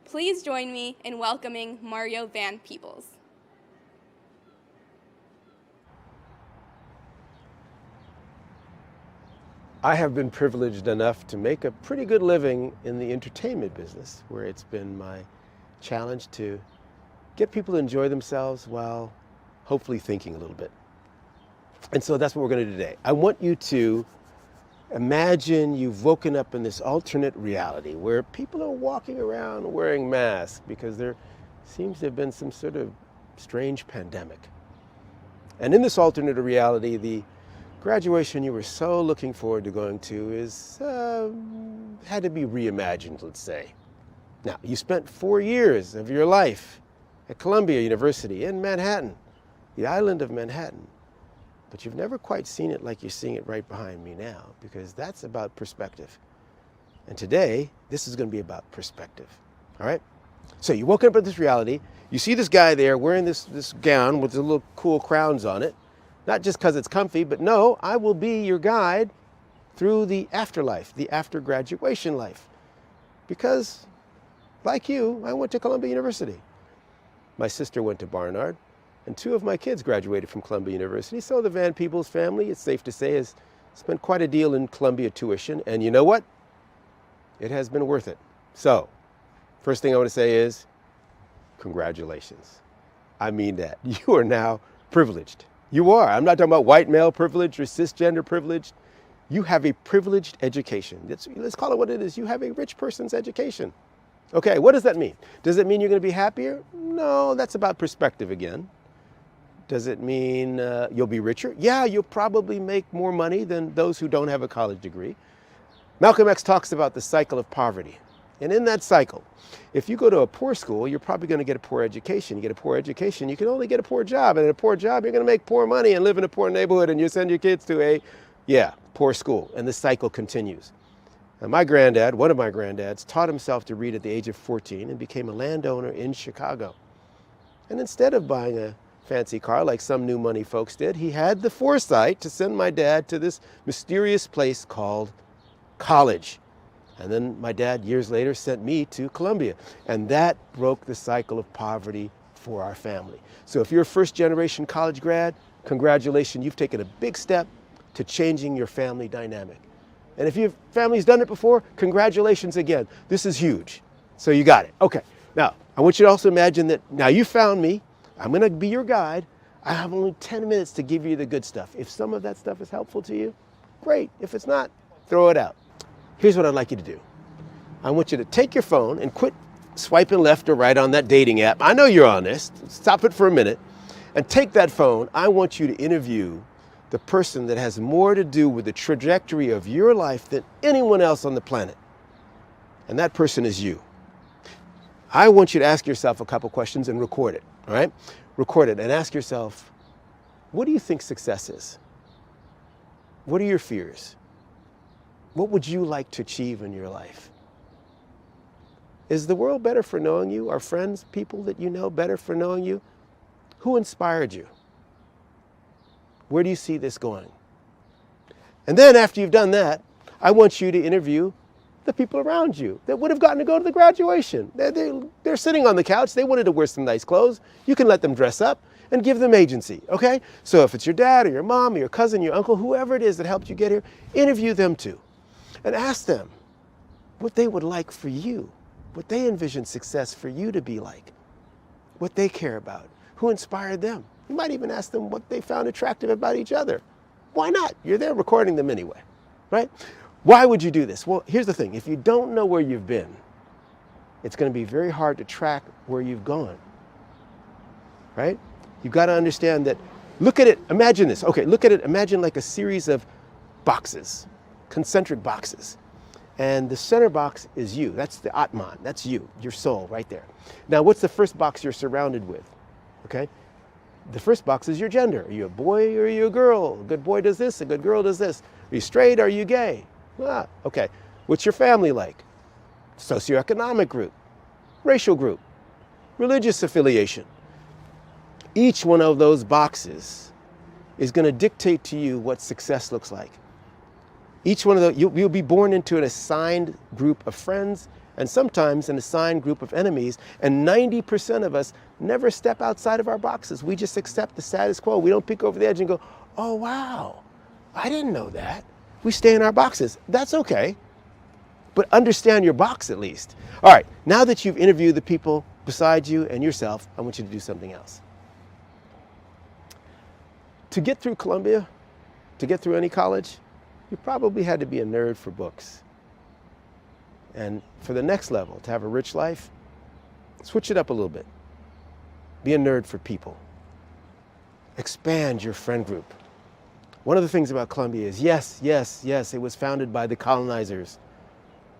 Please join me in welcoming Mario Van Peebles. I have been privileged enough to make a pretty good living in the entertainment business, where it's been my challenge to get people to enjoy themselves while hopefully thinking a little bit. And so that's what we're going to do today. I want you to imagine you've woken up in this alternate reality where people are walking around wearing masks because there seems to have been some sort of strange pandemic. And in this alternate reality, the graduation you were so looking forward to going to had to be reimagined, let's say. Now, you spent 4 years of your life at Columbia University in Manhattan, the island of Manhattan. But you've never quite seen it like you're seeing it right behind me now, because that's about perspective. And today, this is going to be about perspective, all right? So you woke up in this reality, you see this guy there wearing this gown with the little cool crowns on it, not just because it's comfy, but no, I will be your guide through the afterlife, the after graduation life. Because, like you, I went to Columbia University. My sister went to Barnard, and 2 of my kids graduated from Columbia University. So the Van Peebles family, it's safe to say, has spent quite a deal in Columbia tuition. And you know what? It has been worth it. So, first thing I want to say is, congratulations. I mean that. You are now privileged. You are. I'm not talking about white male privilege or cisgender privilege. You have a privileged education. Let's call it what it is. You have a rich person's education. Okay, what does that mean? Does it mean you're going to be happier? No, that's about perspective again. Does it mean you'll be richer? Yeah, you'll probably make more money than those who don't have a college degree. Malcolm X talks about the cycle of poverty. And in that cycle, if you go to a poor school, you're probably going to get a poor education. You get a poor education, you can only get a poor job. And in a poor job, you're going to make poor money and live in a poor neighborhood, and you send your kids to a, poor school. And the cycle continues. And my granddad, one of my granddads, taught himself to read at the age of 14 and became a landowner in Chicago. And instead of buying a fancy car like some new money folks did, he had the foresight to send my dad to this mysterious place called college. And then my dad, years later, sent me to Columbia. And that broke the cycle of poverty for our family. So if you're a first-generation college grad, congratulations, you've taken a big step to changing your family dynamic. And if your family's done it before, congratulations again. This is huge. So you got it. Okay. Now, I want you to also imagine that now you found me. I'm going to be your guide. I have only 10 minutes to give you the good stuff. If some of that stuff is helpful to you, great. If it's not, throw it out. Here's what I'd like you to do. I want you to take your phone and quit swiping left or right on that dating app. I know you're honest. Stop it for a minute and take that phone. I want you to interview the person that has more to do with the trajectory of your life than anyone else on the planet. And that person is you. I want you to ask yourself a couple questions and record it, all right? Record it and ask yourself, what do you think success is? What are your fears? What would you like to achieve in your life? Is the world better for knowing you? Are friends, people that you know, better for knowing you? Who inspired you? Where do you see this going? And then after you've done that, I want you to interview the people around you that would have gotten to go to the graduation. They're sitting on the couch. They wanted to wear some nice clothes. You can let them dress up and give them agency, okay? So if it's your dad or your mom or your cousin, your uncle, whoever it is that helped you get here, interview them too. And ask them what they would like for you, what they envision success for you to be like, what they care about, who inspired them. You might even ask them what they found attractive about each other. Why not? You're there recording them anyway, right? Why would you do this? Well, here's the thing. If you don't know where you've been, it's going to be very hard to track where you've gone, right? You've got to understand that, look at it, imagine this. Okay, look at it, imagine like a series of boxes, concentric boxes. And the center box is you. That's the Atman. That's you, your soul right there. Now, what's the first box you're surrounded with? Okay? The first box is your gender. Are you a boy or are you a girl? A good boy does this, a good girl does this. Are you straight? Are you gay? Okay. What's your family like? Socioeconomic group, racial group, religious affiliation. Each one of those boxes is going to dictate to you what success looks like. Each one of those, you'll be born into an assigned group of friends and sometimes an assigned group of enemies. And 90% of us never step outside of our boxes. We just accept the status quo. We don't peek over the edge and go, oh, wow, I didn't know that. We stay in our boxes. That's okay. But understand your box at least. All right, now that you've interviewed the people beside you and yourself, I want you to do something else. To get through Columbia, to get through any college, you probably had to be a nerd for books. And for the next level, to have a rich life, switch it up a little bit. Be a nerd for people. Expand your friend group. One of the things about Columbia is, yes, it was founded by the colonizers.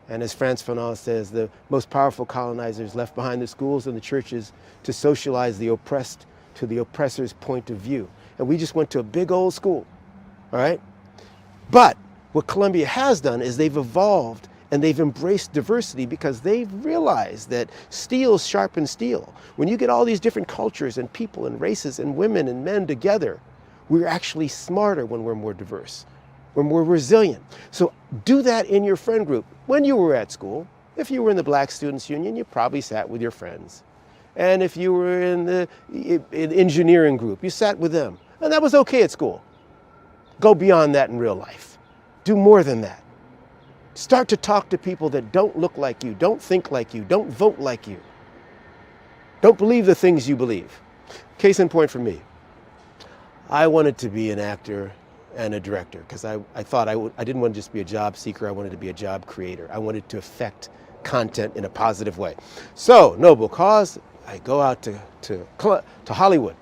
And as Frantz Fanon says, the most powerful colonizers left behind the schools and the churches to socialize the oppressed to the oppressor's point of view. And we just went to a big old school, all right? But what Columbia has done is they've evolved and they've embraced diversity because they've realized that steel sharpens steel. When you get all these different cultures and people and races and women and men together, we're actually smarter when we're more diverse, when we're resilient. So do that in your friend group. When you were at school, if you were in the Black Students Union, you probably sat with your friends. And if you were in the engineering group, you sat with them. And that was okay at school. Go beyond that in real life. Do more than that. Start to talk to people that don't look like you, don't think like you, don't vote like you, don't believe the things you believe. Case in point for me, I wanted to be an actor and a director because I thought I didn't want to just be a job seeker, I wanted to be a job creator. I wanted to affect content in a positive way. So, noble cause, I go out to Hollywood.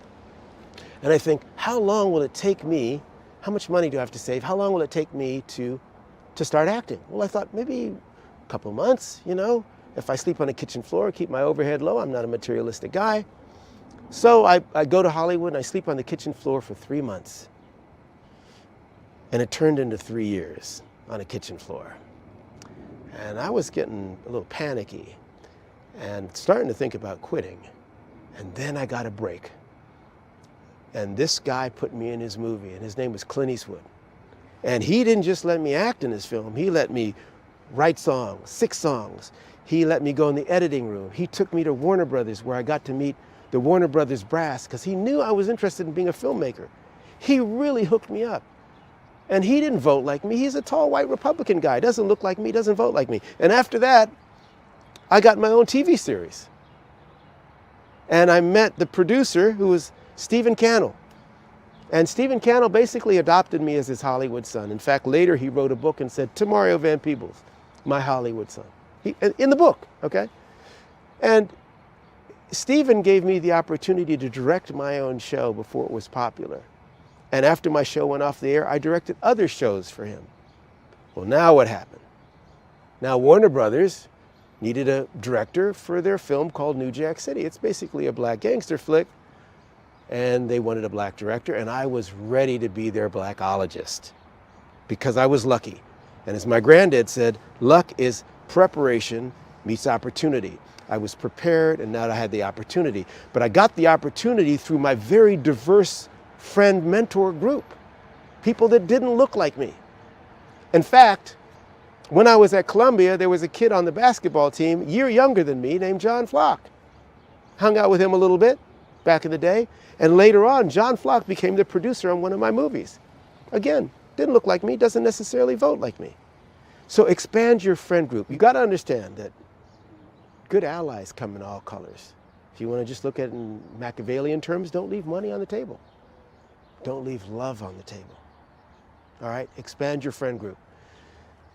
And I think, how long will it take me, how much money do I have to save, how long will it take me to start acting? Well, I thought maybe a couple months, you know. If I sleep on the kitchen floor, keep my overhead low, I'm not a materialistic guy. So I go to Hollywood and I sleep on the kitchen floor for 3 months. And it turned into 3 years on a kitchen floor. And I was getting a little panicky and starting to think about quitting. And then I got a break. And this guy put me in his movie, and his name was Clint Eastwood. And he didn't just let me act in his film, he let me write songs, 6 songs. He let me go in the editing room. He took me to Warner Brothers, where I got to meet the Warner Brothers brass, because he knew I was interested in being a filmmaker. He really hooked me up. And he didn't vote like me. He's a tall white Republican guy. Doesn't look like me, doesn't vote like me. And after that, I got my own TV series. And I met the producer, who was Stephen Cannell. And Stephen Cannell basically adopted me as his Hollywood son. In fact, later he wrote a book and said, "To Mario Van Peebles, my Hollywood son." In the book, okay? And Stephen gave me the opportunity to direct my own show before it was popular. And after my show went off the air, I directed other shows for him. Well, now what happened? Now Warner Brothers needed a director for their film called New Jack City. It's basically a black gangster flick. And they wanted a black director, and I was ready to be their blackologist because I was lucky. And as my granddad said, luck is preparation meets opportunity. I was prepared, and now I had the opportunity. But I got the opportunity through my very diverse friend mentor group, people that didn't look like me. In fact, when I was at Columbia, there was a kid on the basketball team, a year younger than me, named John Flock. Hung out with him a little bit back in the day. And later on, John Flock became the producer on one of my movies. Again, didn't look like me, doesn't necessarily vote like me. So expand your friend group. You got to understand that good allies come in all colors. If you want to just look at it in Machiavellian terms, don't leave money on the table. Don't leave love on the table. All right? Expand your friend group.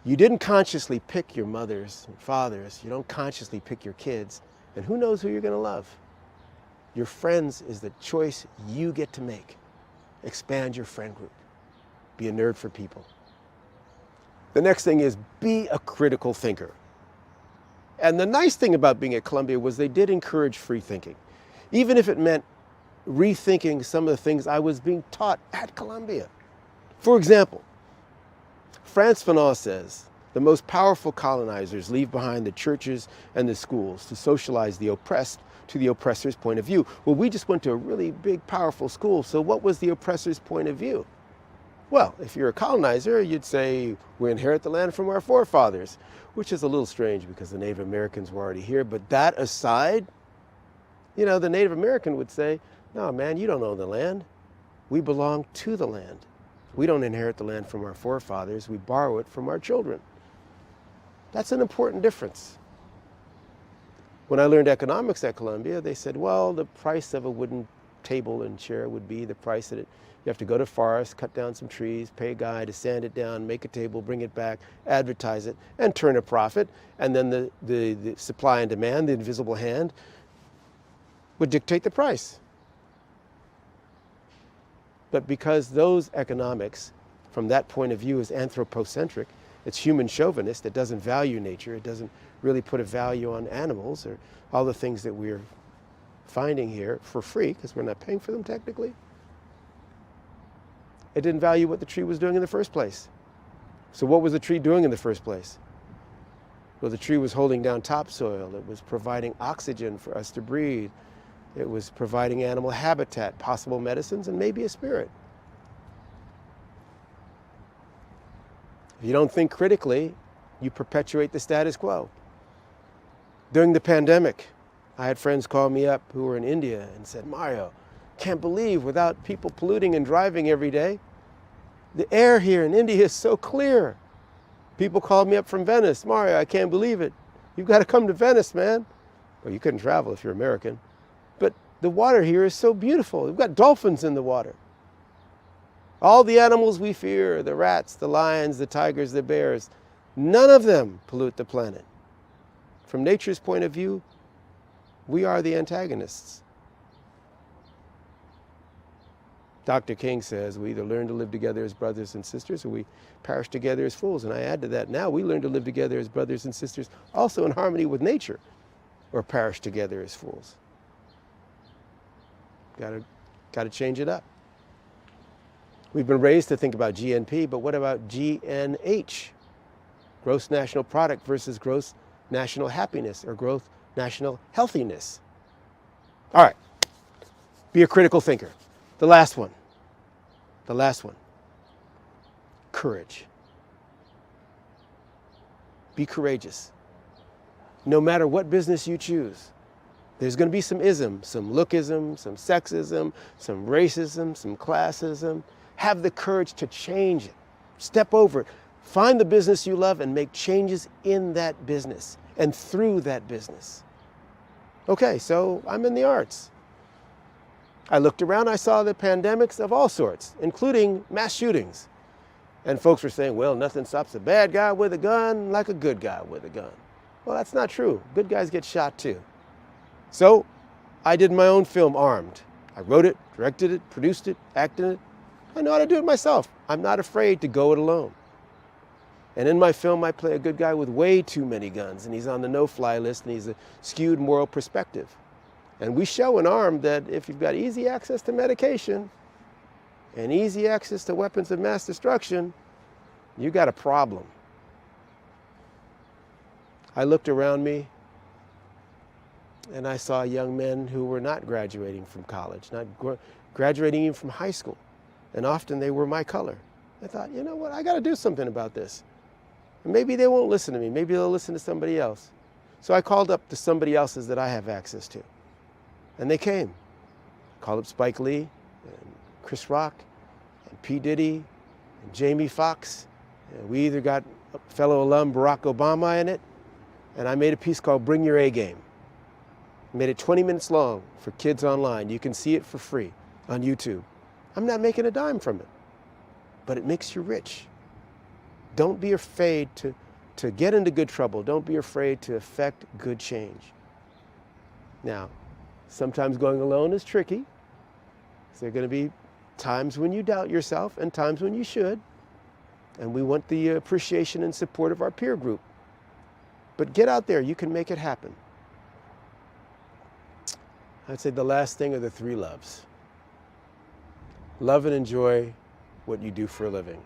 You didn't consciously pick your mothers and fathers. You don't consciously pick your kids. And who knows who you're going to love? Your friends is the choice you get to make. Expand your friend group. Be a nerd for people. The next thing is be a critical thinker. And the nice thing about being at Columbia was they did encourage free thinking, even if it meant rethinking some of the things I was being taught at Columbia. For example, Frantz Fanon says, the most powerful colonizers leave behind the churches and the schools to socialize the oppressed to the oppressor's point of view. Well, we just went to a really big, powerful school, so what was the oppressor's point of view? Well, if you're a colonizer, you'd say, we inherit the land from our forefathers, which is a little strange because the Native Americans were already here. But that aside, you know, the Native American would say, no, man, you don't own the land. We belong to the land. We don't inherit the land from our forefathers. We borrow it from our children. That's an important difference. When I learned economics at Columbia, they said, well, the price of a wooden table and chair would be the price that you have to go to forest, cut down some trees, pay a guy to sand it down, make a table, bring it back, advertise it, and turn a profit. And then the supply and demand, the invisible hand, would dictate the price. But because those economics, from that point of view, is anthropocentric, it's human chauvinist, it doesn't value nature, it doesn't really put a value on animals or all the things that we're finding here for free, because we're not paying for them technically. It didn't value what the tree was doing in the first place. So what was the tree doing in the first place? Well, the tree was holding down topsoil. It was providing oxygen for us to breathe. It was providing animal habitat, possible medicines, and maybe a spirit. If you don't think critically, you perpetuate the status quo. During the pandemic, I had friends call me up who were in India and said, Mario, can't believe without people polluting and driving every day, the air here in India is so clear. People called me up from Venice, Mario, I can't believe it. You've got to come to Venice, man. Well, you couldn't travel if you're American. But The water here is so beautiful. We've got dolphins in the water. All the animals we fear, the rats, the lions, the tigers, the bears, none of them pollute the planet. From nature's point of view, we are the antagonists. Dr. King says we either learn to live together as brothers and sisters or we perish together as fools. And I add to that, now we learn to live together as brothers and sisters also in harmony with nature or perish together as fools. Got to change it up. We've been raised to think about GNP, but what about GNH? Gross national product versus gross national happiness or gross national healthiness. All right, be a critical thinker. The last one, courage. Be courageous. No matter what business you choose, there's going to be some ism, some lookism, some sexism, some racism, some classism. Have the courage to change it. Step over it. Find the business you love and make changes in that business and through that business. Okay, so I'm in the arts. I looked around, I saw the pandemics of all sorts, including mass shootings. And folks were saying, well, nothing stops a bad guy with a gun like a good guy with a gun. Well, that's not true. Good guys get shot too. So I did my own film, Armed. I wrote it, directed it, produced it, acted it. I know how to do it myself. I'm not afraid to go it alone. And in my film, I play a good guy with way too many guns, and he's on the no-fly list, and he's a skewed moral perspective. And we show in Armed that if you've got easy access to medication and easy access to weapons of mass destruction, you got a problem. I looked around me and I saw young men who were not graduating from college, not graduating even from high school. And often they were my color. I thought, you know what, I got to do something about this. And maybe they won't listen to me. Maybe they'll listen to somebody else. So I called up to somebody else's that I have access to. And they came. Called up Spike Lee, and Chris Rock, and P. Diddy, and Jamie Foxx. And we either got fellow alum Barack Obama in it, and I made a piece called Bring Your A Game. Made it 20 minutes long for kids online. You can see it for free on YouTube. I'm not making a dime from it, but it makes you rich. Don't be afraid to get into good trouble. Don't be afraid to affect good change. Now, sometimes going alone is tricky. There are going to be times when you doubt yourself and times when you should. And we want the appreciation and support of our peer group. But get out there, you can make it happen. I'd say the last thing are the three loves. Love and enjoy what you do for a living.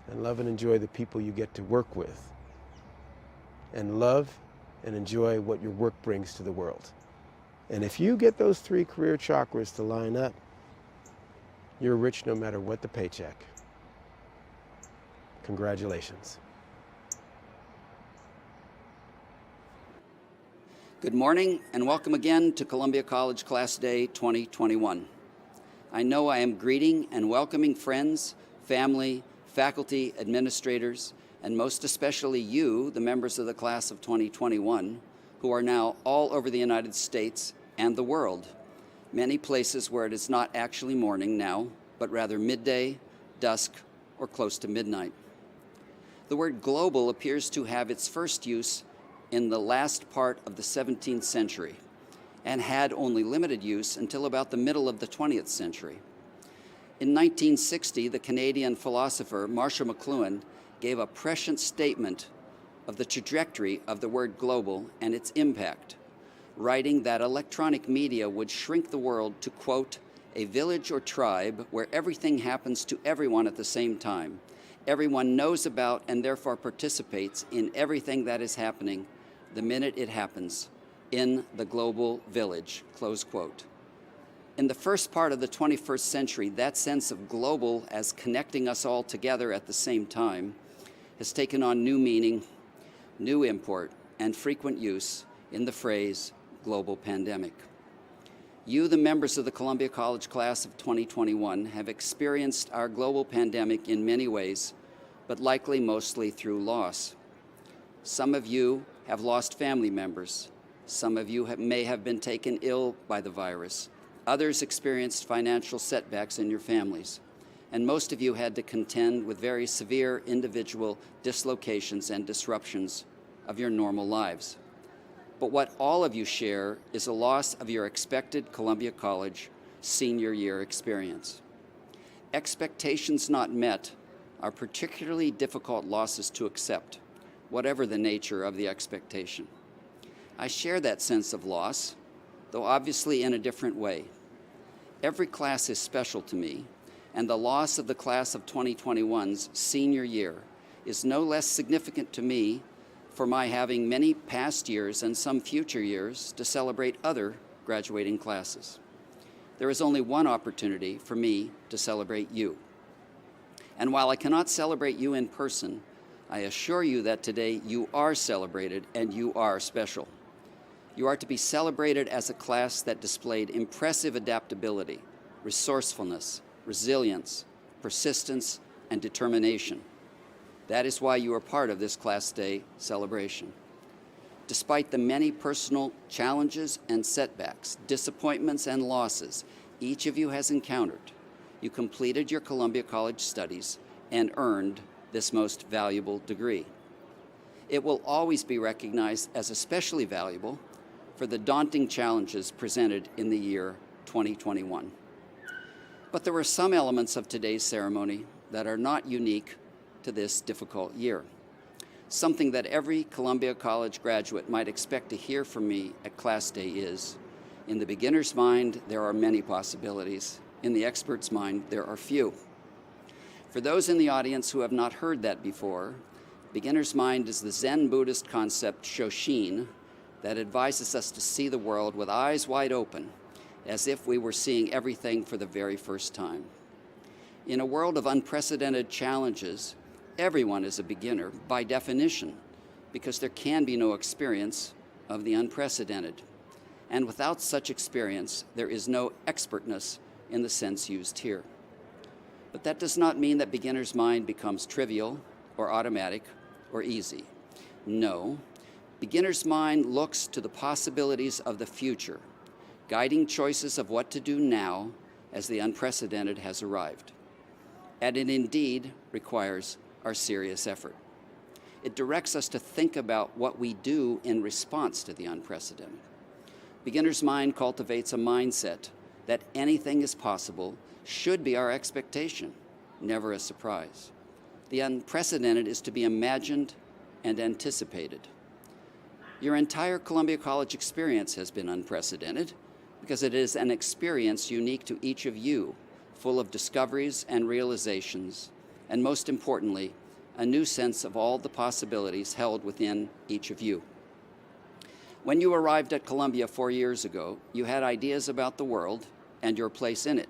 And love and enjoy the people you get to work with. And love and enjoy what your work brings to the world. And if you get those three career chakras to line up, you're rich no matter what the paycheck. Congratulations. Good morning and welcome again to Columbia College Class Day 2021. I know I am greeting and welcoming friends, family, faculty, administrators, and most especially you, the members of the class of 2021, who are now all over the United States and the world, many places where it is not actually morning now, but rather midday, dusk, or close to midnight. The word global appears to have its first use in the last part of the 17th century and had only limited use until about the middle of the 20th century. In 1960, the Canadian philosopher Marshall McLuhan gave a prescient statement of the trajectory of the word global and its impact, writing that electronic media would shrink the world to, quote, a village or tribe where everything happens to everyone at the same time. Everyone knows about and therefore participates in everything that is happening the minute it happens in the global village, close quote. In the first part of the 21st century, that sense of global as connecting us all together at the same time has taken on new meaning, new import, and frequent use in the phrase global pandemic. You, the members of the Columbia College class of 2021, have experienced our global pandemic in many ways, but likely mostly through loss. Some of you have lost family members, Some of you may have been taken ill by the virus. Others experienced financial setbacks in your families. And most of you had to contend with very severe individual dislocations and disruptions of your normal lives. But what all of you share is a loss of your expected Columbia College senior year experience. Expectations not met are particularly difficult losses to accept, whatever the nature of the expectation. I share that sense of loss, though obviously in a different way. Every class is special to me, and the loss of the class of 2021's senior year is no less significant to me for my having many past years and some future years to celebrate other graduating classes. There is only one opportunity for me to celebrate you. And while I cannot celebrate you in person, I assure you that today you are celebrated and you are special. You are to be celebrated as a class that displayed impressive adaptability, resourcefulness, resilience, persistence, and determination. That is why you are part of this Class Day celebration. Despite the many personal challenges and setbacks, disappointments and losses each of you has encountered, you completed your Columbia College studies and earned this most valuable degree. It will always be recognized as especially valuable for the daunting challenges presented in the year 2021. But there were some elements of today's ceremony that are not unique to this difficult year. Something that every Columbia College graduate might expect to hear from me at Class Day is, in the beginner's mind, there are many possibilities. In the expert's mind, there are few. For those in the audience who have not heard that before, beginner's mind is the Zen Buddhist concept Shoshin that advises us to see the world with eyes wide open, as if we were seeing everything for the very first time. In a world of unprecedented challenges, everyone is a beginner by definition, because there can be no experience of the unprecedented. And without such experience, there is no expertness in the sense used here. But that does not mean that beginner's mind becomes trivial or automatic or easy. No, beginner's mind looks to the possibilities of the future, guiding choices of what to do now as the unprecedented has arrived. And it indeed requires our serious effort. It directs us to think about what we do in response to the unprecedented. Beginner's mind cultivates a mindset that anything is possible should be our expectation, never a surprise. The unprecedented is to be imagined and anticipated. Your entire Columbia College experience has been unprecedented because it is an experience unique to each of you, full of discoveries and realizations, and most importantly, a new sense of all the possibilities held within each of you. When you arrived at Columbia 4 years ago, you had ideas about the world and your place in it.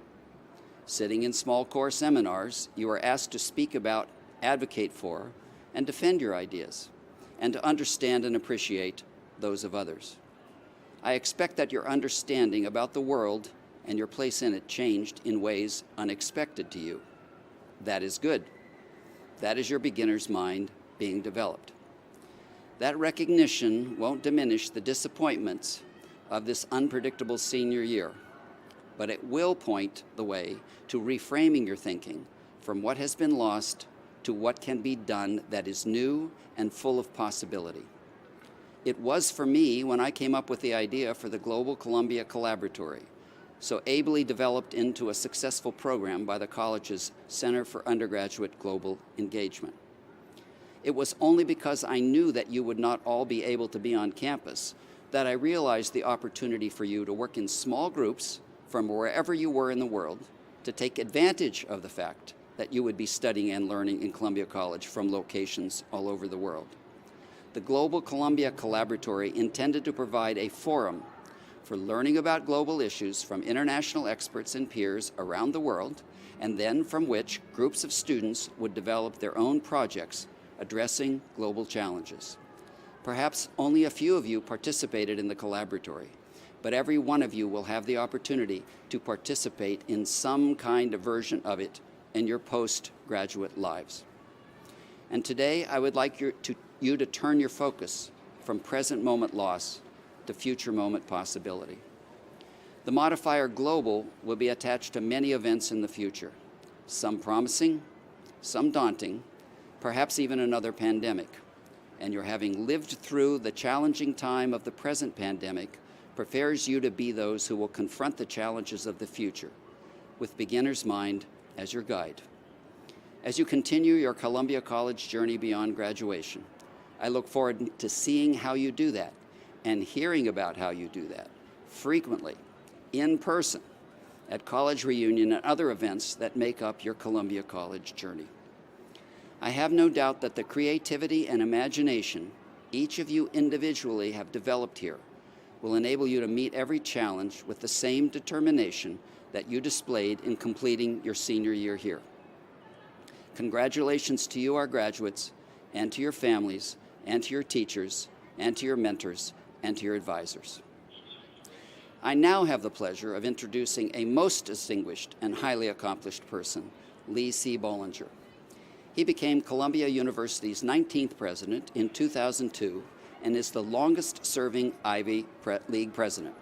Sitting in small core seminars, you were asked to speak about, advocate for, and defend your ideas, and to understand and appreciate those of others. I expect that your understanding about the world and your place in it changed in ways unexpected to you. That is good. That is your beginner's mind being developed. That recognition won't diminish the disappointments of this unpredictable senior year, but it will point the way to reframing your thinking from what has been lost to what can be done that is new and full of possibility. It was for me when I came up with the idea for the Global Columbia Collaboratory, so ably developed into a successful program by the college's Center for Undergraduate Global Engagement. It was only because I knew that you would not all be able to be on campus that I realized the opportunity for you to work in small groups from wherever you were in the world to take advantage of the fact that you would be studying and learning in Columbia College from locations all over the world. The Global Columbia Collaboratory intended to provide a forum for learning about global issues from international experts and peers around the world, and then from which groups of students would develop their own projects addressing global challenges. Perhaps only a few of you participated in the collaboratory, but every one of you will have the opportunity to participate in some kind of version of it in your postgraduate lives. And today I would like you to turn your focus from present moment loss to future moment possibility. The modifier global will be attached to many events in the future, some promising, some daunting, perhaps even another pandemic. And your having lived through the challenging time of the present pandemic prepares you to be those who will confront the challenges of the future, with beginner's mind as your guide. As you continue your Columbia College journey beyond graduation, I look forward to seeing how you do that and hearing about how you do that frequently, in person, at college reunion and other events that make up your Columbia College journey. I have no doubt that the creativity and imagination each of you individually have developed here will enable you to meet every challenge with the same determination that you displayed in completing your senior year here. Congratulations to you, our graduates, and to your families, and to your teachers, and to your mentors, and to your advisors. I now have the pleasure of introducing a most distinguished and highly accomplished person, Lee C. Bollinger. He became Columbia University's 19th president in 2002 and is the longest-serving Ivy League president.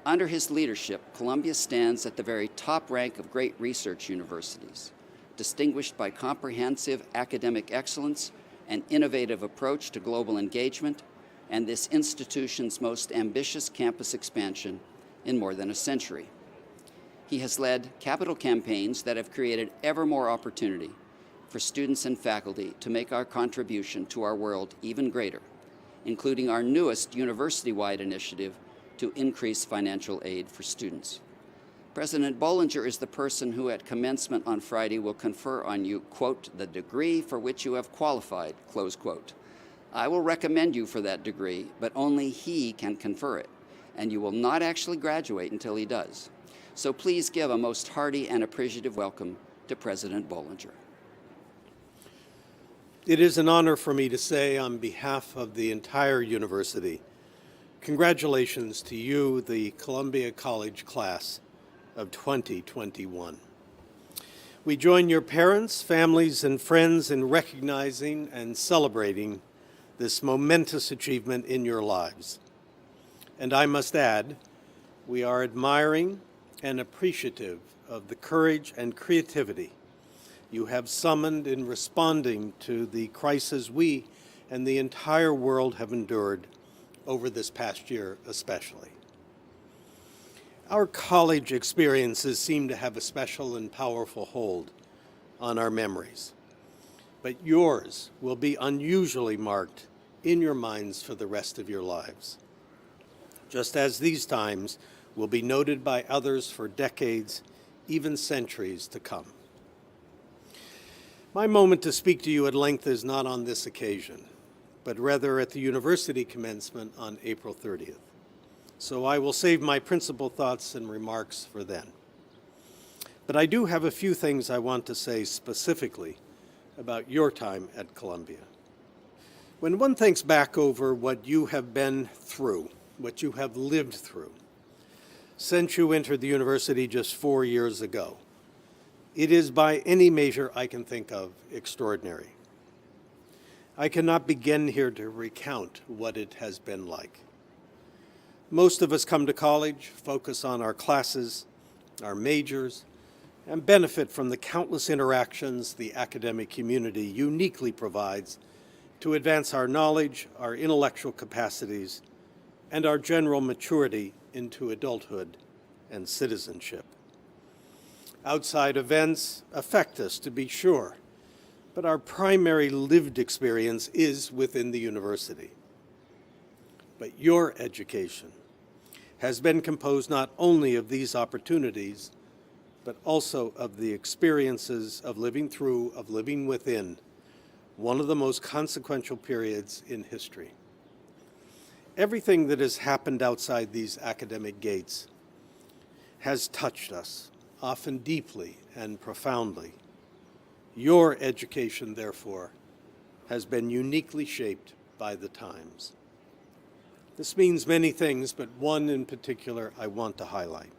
Under his leadership, Columbia stands at the very top rank of great research universities, distinguished by comprehensive academic excellence, an innovative approach to global engagement, and this institution's most ambitious campus expansion in more than a century. He has led capital campaigns that have created ever more opportunity for students and faculty to make our contribution to our world even greater, including our newest university-wide initiative to increase financial aid for students. President Bollinger is the person who at commencement on Friday will confer on you, quote, the degree for which you have qualified, close quote. I will recommend you for that degree, but only he can confer it, and you will not actually graduate until he does. So please give a most hearty and appreciative welcome to President Bollinger. It is an honor for me to say on behalf of the entire university, congratulations to you, the Columbia College class of 2021. We join your parents, families, and friends in recognizing and celebrating this momentous achievement in your lives. And I must add, we are admiring and appreciative of the courage and creativity you have summoned in responding to the crisis we and the entire world have endured over this past year especially. Our college experiences seem to have a special and powerful hold on our memories, but yours will be unusually marked in your minds for the rest of your lives, just as these times will be noted by others for decades, even centuries to come. My moment to speak to you at length is not on this occasion, but rather at the university commencement on April 30th. So I will save my principal thoughts and remarks for then. But I do have a few things I want to say specifically about your time at Columbia. When one thinks back over what you have been through, what you have lived through, since you entered the university just 4 years ago, it is by any measure I can think of extraordinary. I cannot begin here to recount what it has been like. Most of us come to college, focus on our classes, our majors, and benefit from the countless interactions the academic community uniquely provides to advance our knowledge, our intellectual capacities, and our general maturity into adulthood and citizenship. Outside events affect us, to be sure, but our primary lived experience is within the university. But your education has been composed not only of these opportunities, but also of the experiences of living through, of living within, one of the most consequential periods in history. Everything that has happened outside these academic gates has touched us, often deeply and profoundly. Your education, therefore, has been uniquely shaped by the times. This means many things, but one in particular I want to highlight.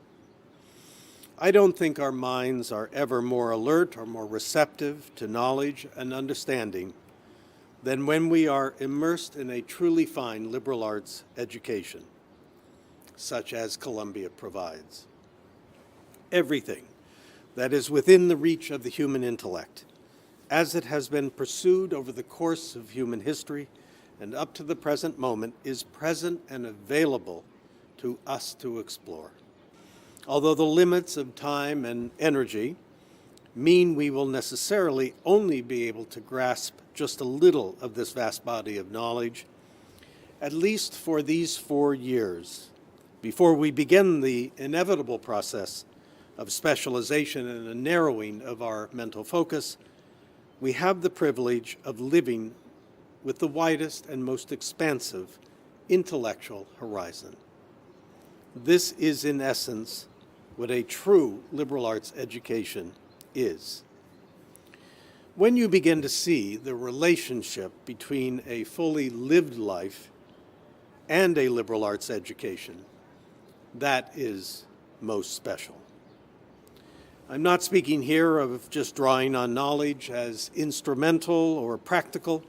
I don't think our minds are ever more alert or more receptive to knowledge and understanding than when we are immersed in a truly fine liberal arts education, such as Columbia provides. Everything that is within the reach of the human intellect, as it has been pursued over the course of human history and up to the present moment, is present and available to us to explore. Although the limits of time and energy mean we will necessarily only be able to grasp just a little of this vast body of knowledge, at least for these 4 years, before we begin the inevitable process of specialization and a narrowing of our mental focus, we have the privilege of living with the widest and most expansive intellectual horizon. This is, in essence, what a true liberal arts education is. When you begin to see the relationship between a fully lived life and a liberal arts education, that is most special. I'm not speaking here of just drawing on knowledge as instrumental or practical,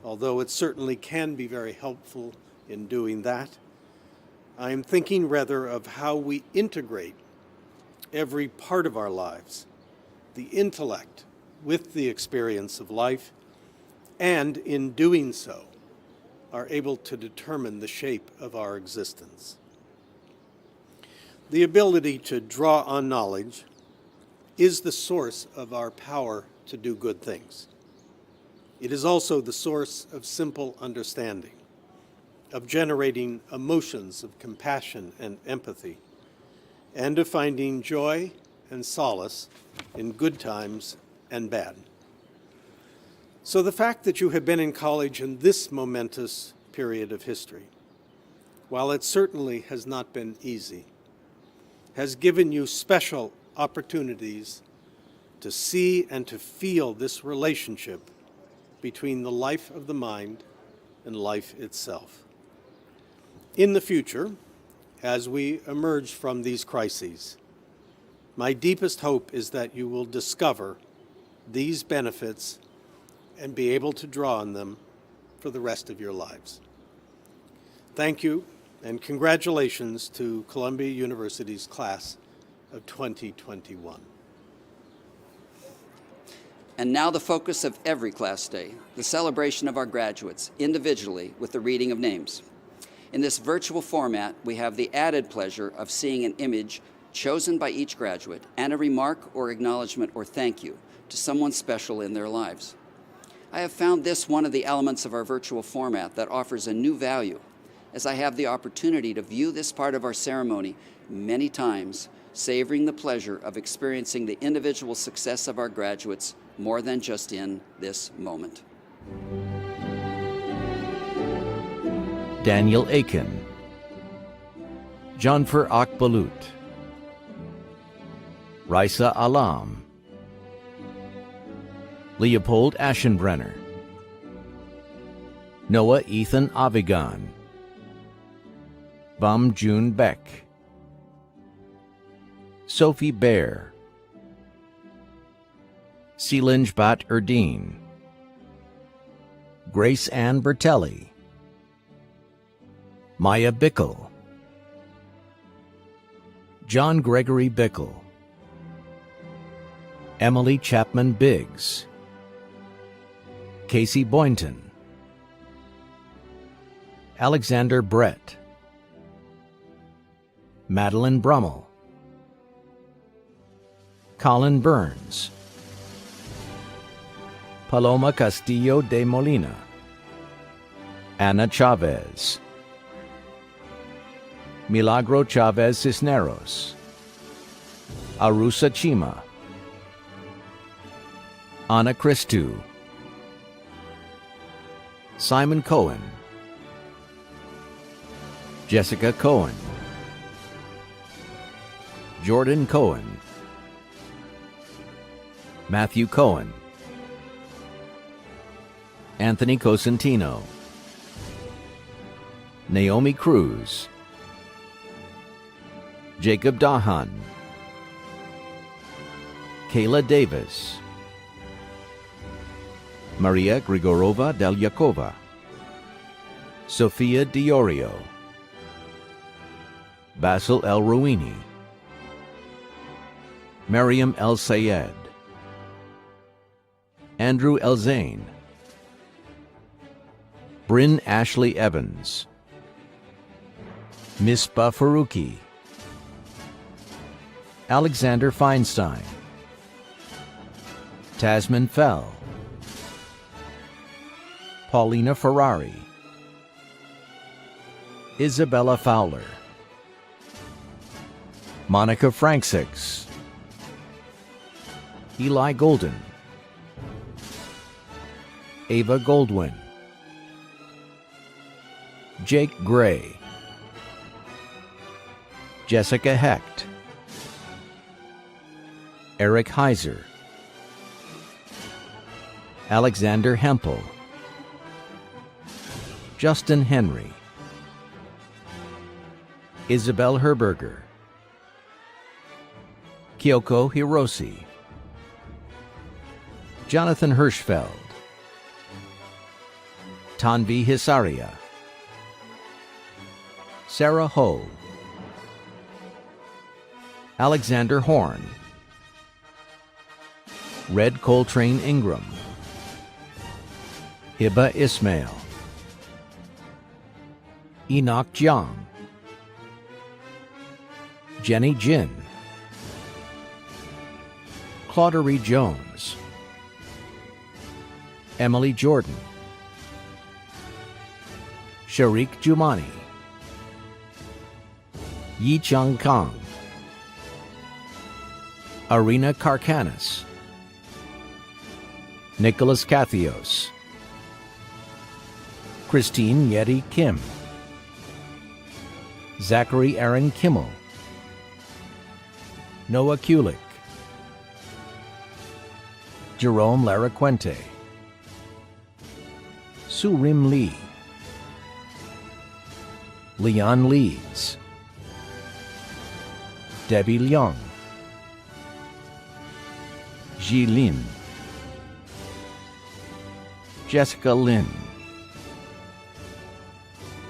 although it certainly can be very helpful in doing that. I am thinking rather of how we integrate every part of our lives, the intellect with the experience of life, and in doing so, are able to determine the shape of our existence. The ability to draw on knowledge is the source of our power to do good things. It is also the source of simple understanding, of generating emotions of compassion and empathy, and of finding joy and solace in good times and bad. So the fact that you have been in college in this momentous period of history, while it certainly has not been easy, has given you special opportunities to see and to feel this relationship between the life of the mind and life itself. In the future, as we emerge from these crises, my deepest hope is that you will discover these benefits and be able to draw on them for the rest of your lives. Thank you, and congratulations to Columbia University's class of 2021. And now the focus of every class day, the celebration of our graduates individually with the reading of names. In this virtual format, we have the added pleasure of seeing an image chosen by each graduate and a remark or acknowledgement or thank you to someone special in their lives. I have found this one of the elements of our virtual format that offers a new value, as I have the opportunity to view this part of our ceremony many times, savoring the pleasure of experiencing the individual success of our graduates more than just in this moment. Daniel Aiken, Janfer Akbalut, Raisa Alam, Leopold Aschenbrenner, Noah Ethan Avigan, Bum June Beck, Sophie Baer, Seelinj Bat Erdeen, Grace Ann Bertelli, Maya Bickle, John Gregory Bickle, Emily Chapman Biggs, Casey Boynton, Alexander Brett, Madeline Brummel, Colin Burns, Paloma Castillo de Molina, Ana Chavez, Milagro Chavez Cisneros, Arusa Chima, Ana Christou, Simon Cohen, Jessica Cohen, Jordan Cohen, Matthew Cohen, Anthony Cosentino, Naomi Cruz, Jacob Dahan, Kayla Davis, Maria Grigorova Delyakova, Sofia Diorio, Basil El Rouini, Mariam El Sayed, Andrew El Zain, Bryn Ashley Evans, Misbah Faruqi, Alexander Feinstein, Tasman Fell, Paulina Ferrari, Isabella Fowler, Monica Franksix, Eli Golden, Ava Goldwyn, Jake Gray, Jessica Hecht, Eric Heiser, Alexander Hempel, Justin Henry, Isabel Herberger, Kyoko Hiroshi, Jonathan Hirschfeld, Tanvi Hisaria, Sarah Ho, Alexander Horn, Red Coltrane Ingram, Hiba Ismail, Enoch Jiang, Jenny Jin, Clauderie Jones, Emily Jordan, Sharik Jumani, Yi Chung Kang, Arena Karkanis, Nicholas Kathios, Christine Yeti Kim, Zachary Aaron Kimmel, Noah Kulik, Jerome Laraquente, Surim Lee, Leon Leeds, Debbie Leung, Ji Lin, Jessica Lin,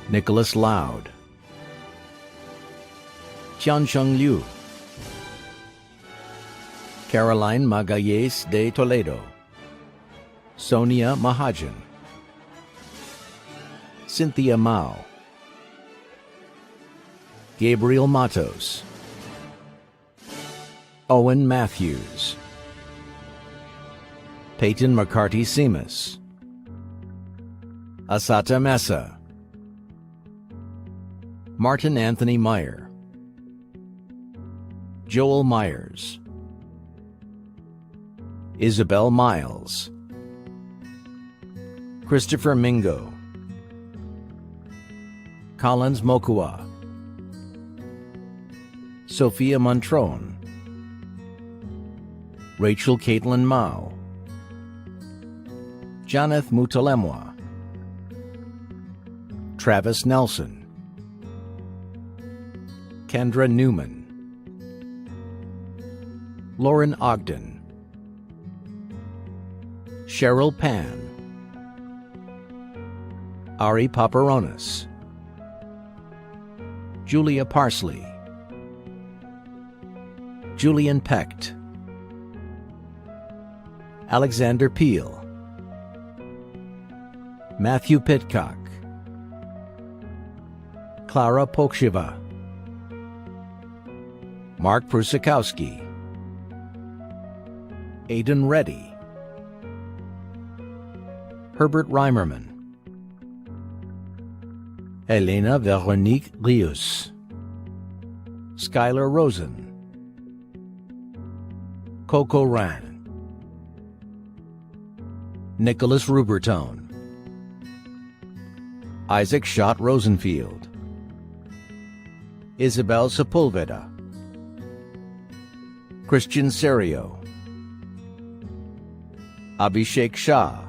Nicholas Loud, Qiansheng Liu, Caroline Magalles de Toledo, Sonia Mahajan, Cynthia Mao, Gabriel Matos, Owen Matthews, Peyton McCarty Seamus, Asata Mesa, Martin Anthony Meyer, Joel Myers, Isabel Miles, Christopher Mingo, Collins Mokua, Sophia Montrone, Rachel Caitlin Mao, Janeth Mutalemwa, Travis Nelson, Kendra Newman, Lauren Ogden, Cheryl Pan, Ari Paparonis, Julia Parsley, Julian Pecht, Alexander Peel, Matthew Pitcock, Clara Pokshiva, Mark Prusakowski, Aidan Reddy, Herbert Reimerman, Elena Veronique Rius, Skylar Rosen, Coco Ran, Nicholas Rubertone, Isaac Schott Rosenfield, Isabel Sepulveda, Christian Serio, Abhishek Shah,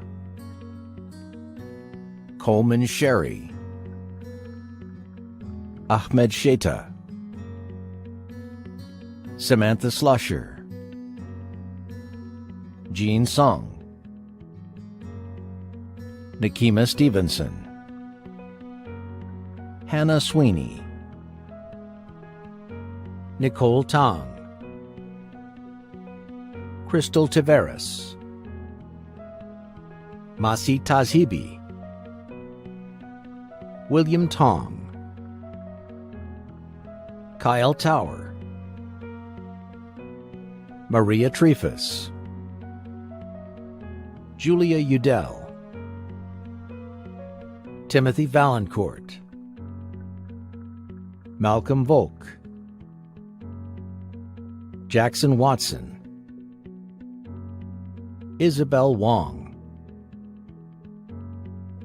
Coleman Sherry, Ahmed Sheta, Samantha Slusher, Jean Song, Nikema Stevenson, Hannah Sweeney, Nicole Tong, Crystal Taveras, Masi Tazhibi, William Tong, Kyle Tower, Maria Trefus, Julia Udell, Timothy Valancourt, Malcolm Volk, Jackson Watson, Isabel Wong,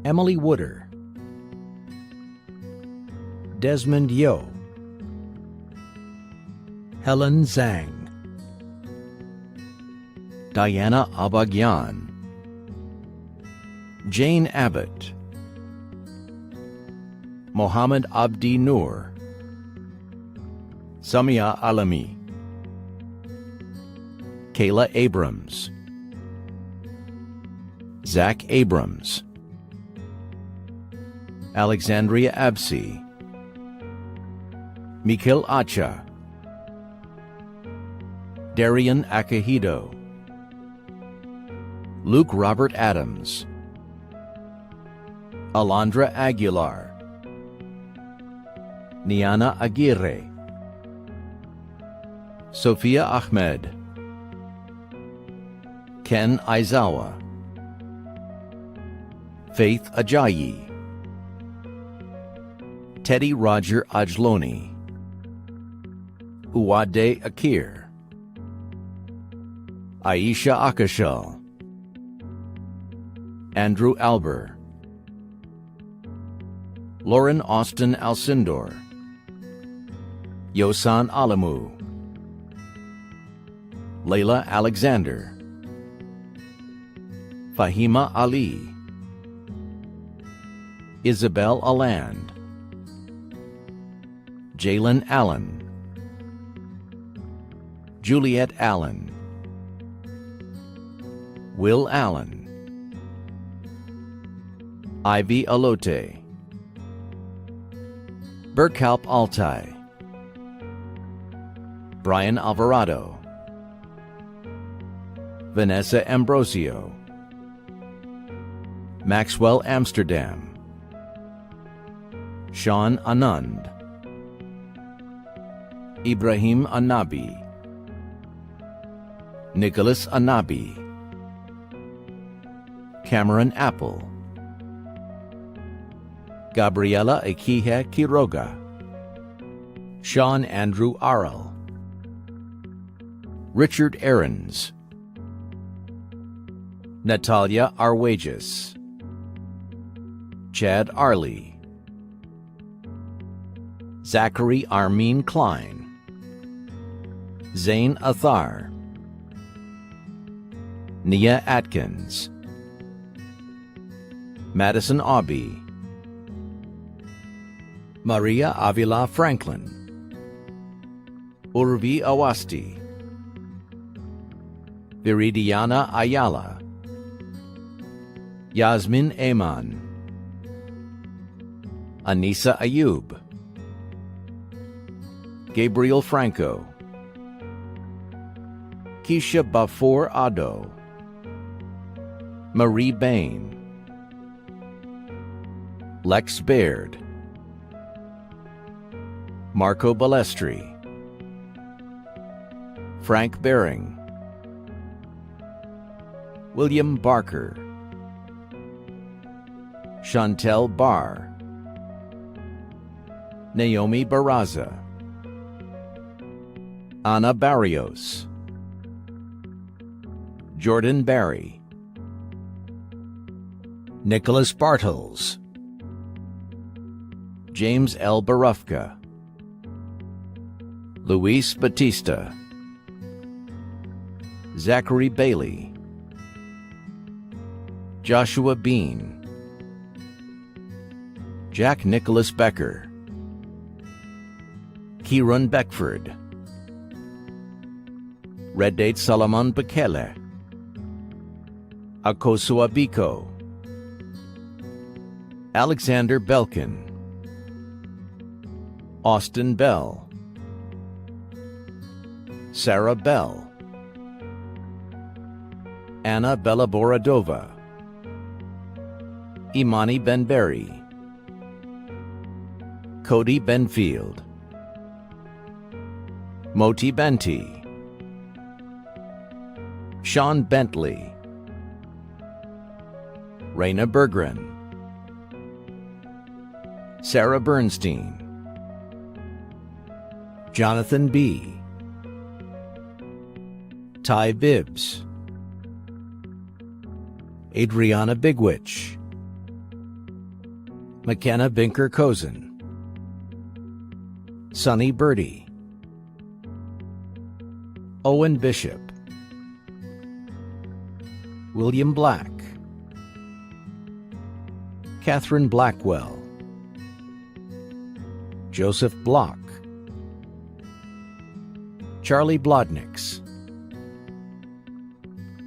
Emily Wooder, Desmond Yo, Helen Zhang, Diana Abagyan, Jane Abbott, Mohammed Abdi Noor, Samia Alami, Kayla Abrams, Zach Abrams, Alexandria Absi, Mikil Acha, Darian Akahido, Luke Robert Adams, Alondra Aguilar, Niana Aguirre, Sophia Ahmed, Ken Aizawa, Faith Ajayi, Teddy Roger Ajloni, Uwade Akir, Aisha Akashal, Andrew Alber, Lauren Austin Alcindor, Yosan Alamu, Layla Alexander, Fahima Ali, Isabel Aland, Jalen Allen, Juliet Allen, Will Allen, Ivy Alote, Berkalp Altai, Brian Alvarado, Vanessa Ambrosio, Maxwell Amsterdam, Sean Anand, Ibrahim Anabi, Nicholas Anabi, Cameron Apple, Gabriela Ekihe Quiroga, Sean Andrew Arl, Richard Aarons, Natalia Arwages, Chad Arley, Zachary Armin Klein, Zain Athar, Nia Atkins, Madison Aubie, Maria Avila Franklin, Urvi Awasti, Viridiana Ayala, Yasmin Eman, Anissa Ayub, Gabriel Franco, Keisha Bafour Ado, Marie Bain, Lex Baird, Marco Balestri, Frank Bering, William Barker, Chantel Barr, Naomi Barraza, Ana Barrios, Jordan Barry, Nicholas Bartels, James L. Barufka, Luis Batista, Zachary Bailey, Joshua Bean, Jack Nicholas Becker, Kieran Beckford, Reddate Solomon Bekele, Akosu Abiko, Alexander Belkin, Austin Bell, Sarah Bell, Anna Bellaboradova, Imani Benberry, Cody Benfield, Moti Benti, Sean Bentley, Raina Berggren, Sarah Bernstein, Jonathan B., Ty Bibbs, Adriana Bigwitch, McKenna Binker-Kozen, Sonny Birdie, Owen Bishop, William Black, Catherine Blackwell, Joseph Block, Charlie Blodniks,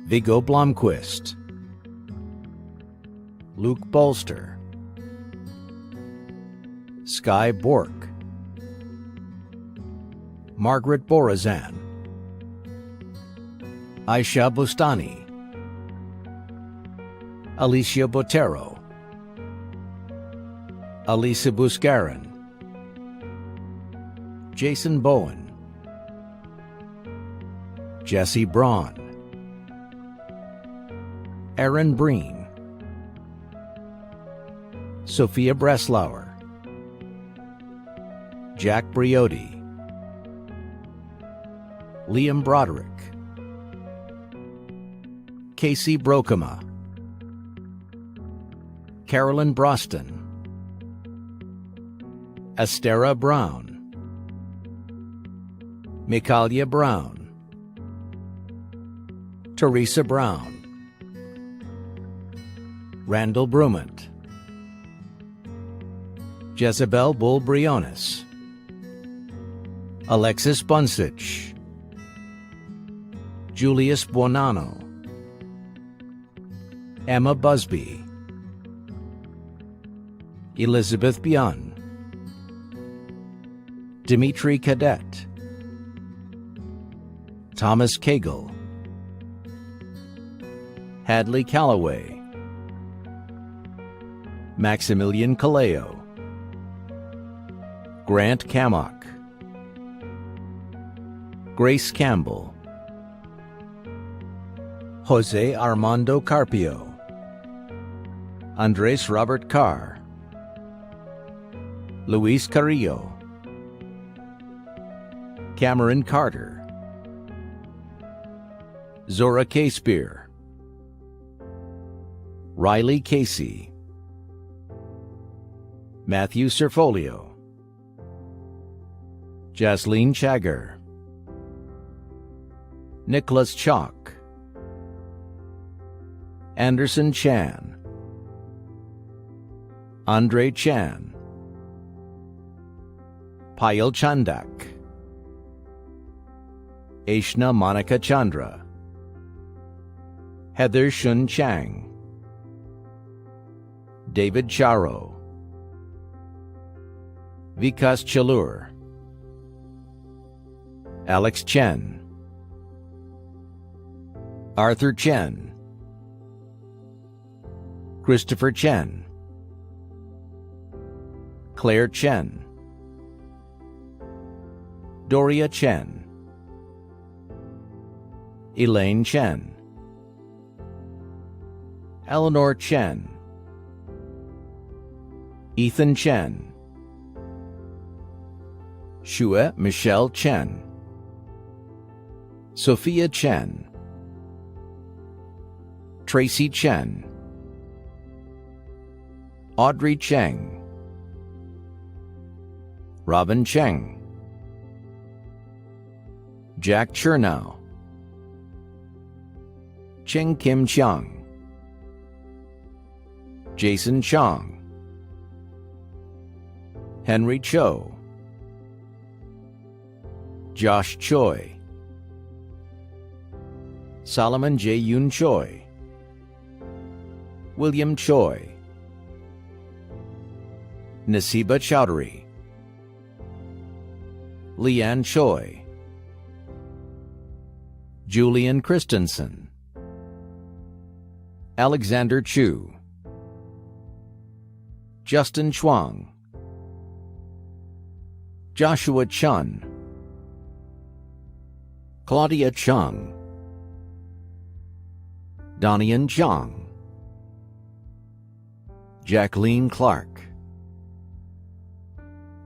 Viggo Blomquist, Luke Bolster, Sky Bork, Margaret Borazan, Aisha Bustani, Alicia Botero, Alisa Buscarin, Jason Bowen, Jesse Braun, Aaron Breen, Sophia Breslauer, Jack Briotti, Liam Broderick, Casey Brokema, Carolyn Broston, Astera Brown, Mikalia Brown, Teresa Brown, Randall Brumant, Jezebel Bull Briones, Alexis Bunsich, Julius Buonanno, Emma Busby, Elizabeth Bion, Dimitri Cadet, Thomas Cagle, Hadley Calloway, Maximilian Caleo, Grant Kamock, Grace Campbell, Jose Armando Carpio, Andres Robert Carr, Luis Carrillo, Cameron Carter, Zora K-Spear, Riley Casey, Matthew Serfolio, Jasleen Chagger, Nicholas Chalk, Anderson Chan, Andre Chan, Payal Chandak, Aishna Monica Chandra, Heather Shun Chang, David Charo, Vikas Chalur, Alex Chen, Arthur Chen, Christopher Chen, Claire Chen, Doria Chen, Elaine Chen, Eleanor Chen, Ethan Chen, Shue Michelle Chen, Sophia Chen, Tracy Chen, Audrey Cheng, Robin Cheng, Jack Chernow, Cheng Kim Chiang, Jason Chong, Henry Cho, Josh Choi, Solomon J. Yoon Choi, William Choi, Nasiba Chowdhury, Leanne Choi, Julian Christensen, Alexander Chu, Justin Chuang, Joshua Chun, Claudia Chung, Donian Zhang, Jacqueline Clark,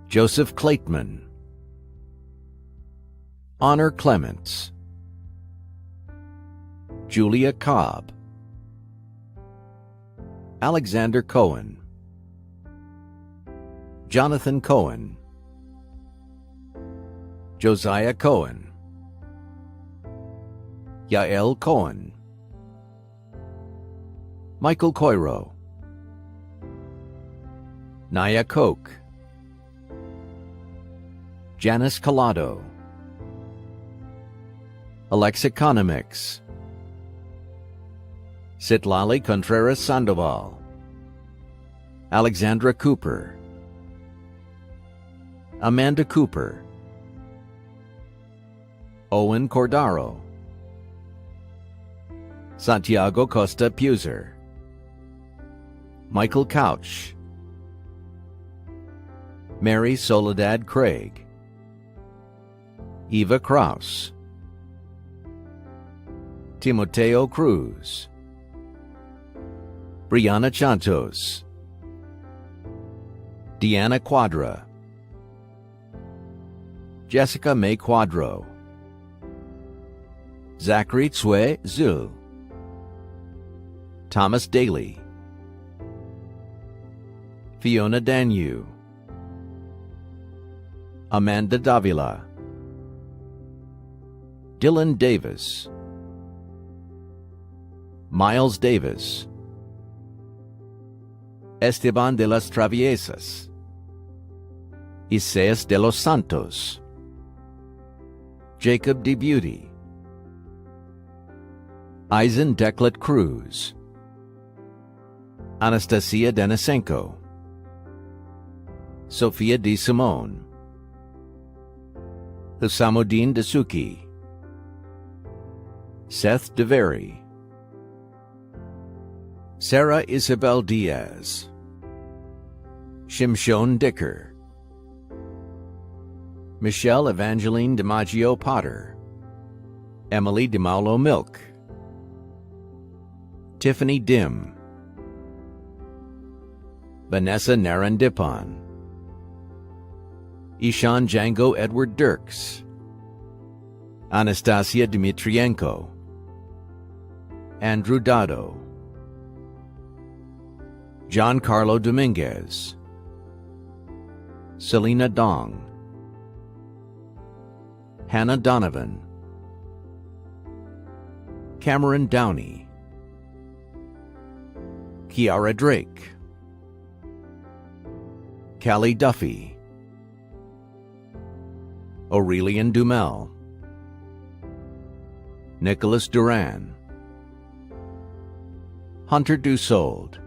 Joseph Clateman, Honor Clements, Julia Cobb, Alexander Cohen, Jonathan Cohen, Josiah Cohen, Yael Cohen, Michael Coiro, Naya Koch, Janice Collado, Alexa Konomix, Citlali Contreras Sandoval, Alexandra Cooper, Amanda Cooper, Owen Cordaro, Santiago Costa Puser, Michael Couch, Mary Soledad Craig, Eva Kraus, Timoteo Cruz, Brianna Chantos, Deanna Quadra, Jessica May Quadro, Zachary Tsue Zul, Thomas Daly, Fiona Danyu, Amanda Davila, Dylan Davis, Miles Davis, Esteban de las Traviesas, Isaías de los Santos, Jacob De Beauty, Eisen Declet Cruz, Anastasia Denisenko, Sophia De Simone, Husamuddin Dasuki, Seth DeVary, Sarah Isabel Diaz, Shimshon Dicker, Michelle Evangeline DiMaggio Potter, Emily DiMaulo Milk, Tiffany Dim, Vanessa Narandipon, Ishan Django Edward Dirks, Anastasia Dmitrienko, Andrew Dado, Giancarlo Dominguez, Selena Dong, Hannah Donovan, Cameron Downey, Kiara Drake, Callie Duffy, Aurelian Dumel, Nicholas Duran, Hunter Dussault,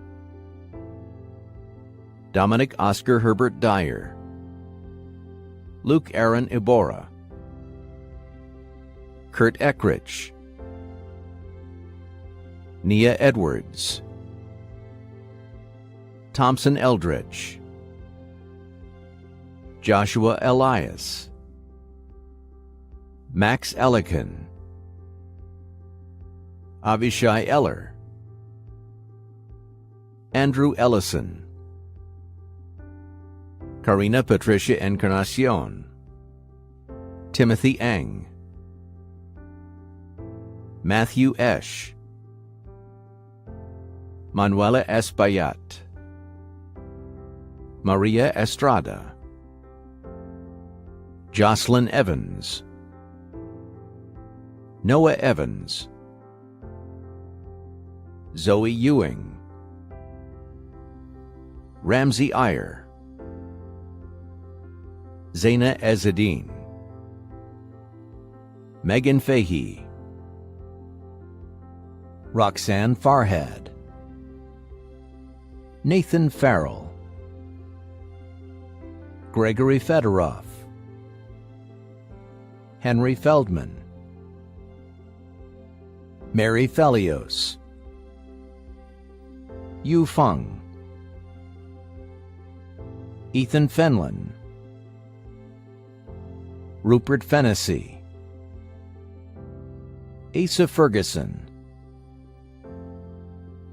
Dominic Oscar Herbert Dyer, Luke Aaron Ibora, Kurt Eckrich, Nia Edwards, Thompson Eldridge, Joshua Elias, Max Ellican, Avishai Eller, Andrew Ellison, Karina Patricia Encarnacion, Timothy Ang, Matthew Esch, Manuela Espaillat, Maria Estrada, Jocelyn Evans, Noah Evans, Zoe Ewing, Ramsey Iyer, Zaina Ezzedine, Megan Fahey, Roxanne Farhad, Nathan Farrell, Gregory Fedorov, Henry Feldman, Mary Felios, Yu Feng, Ethan Fenlon, Rupert Fennessy, Asa Ferguson,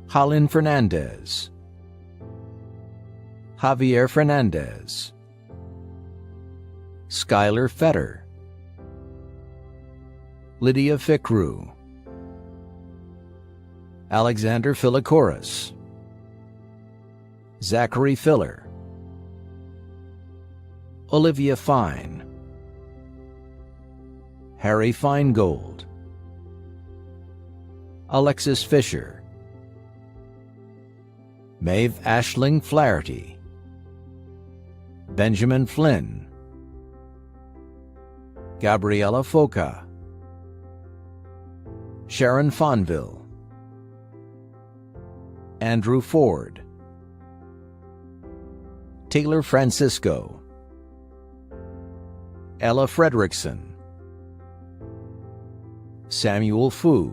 Halin Fernandez, Javier Fernandez, Skylar Fetter, Lydia Fikru, Alexander Philikoris, Zachary Filler, Olivia Fine, Harry Feingold, Alexis Fisher, Maeve Ashling Flaherty, Benjamin Flynn, Gabriella Foca, Sharon Fonville, Andrew Ford, Taylor Francisco, Ella Fredrickson, Samuel Fu,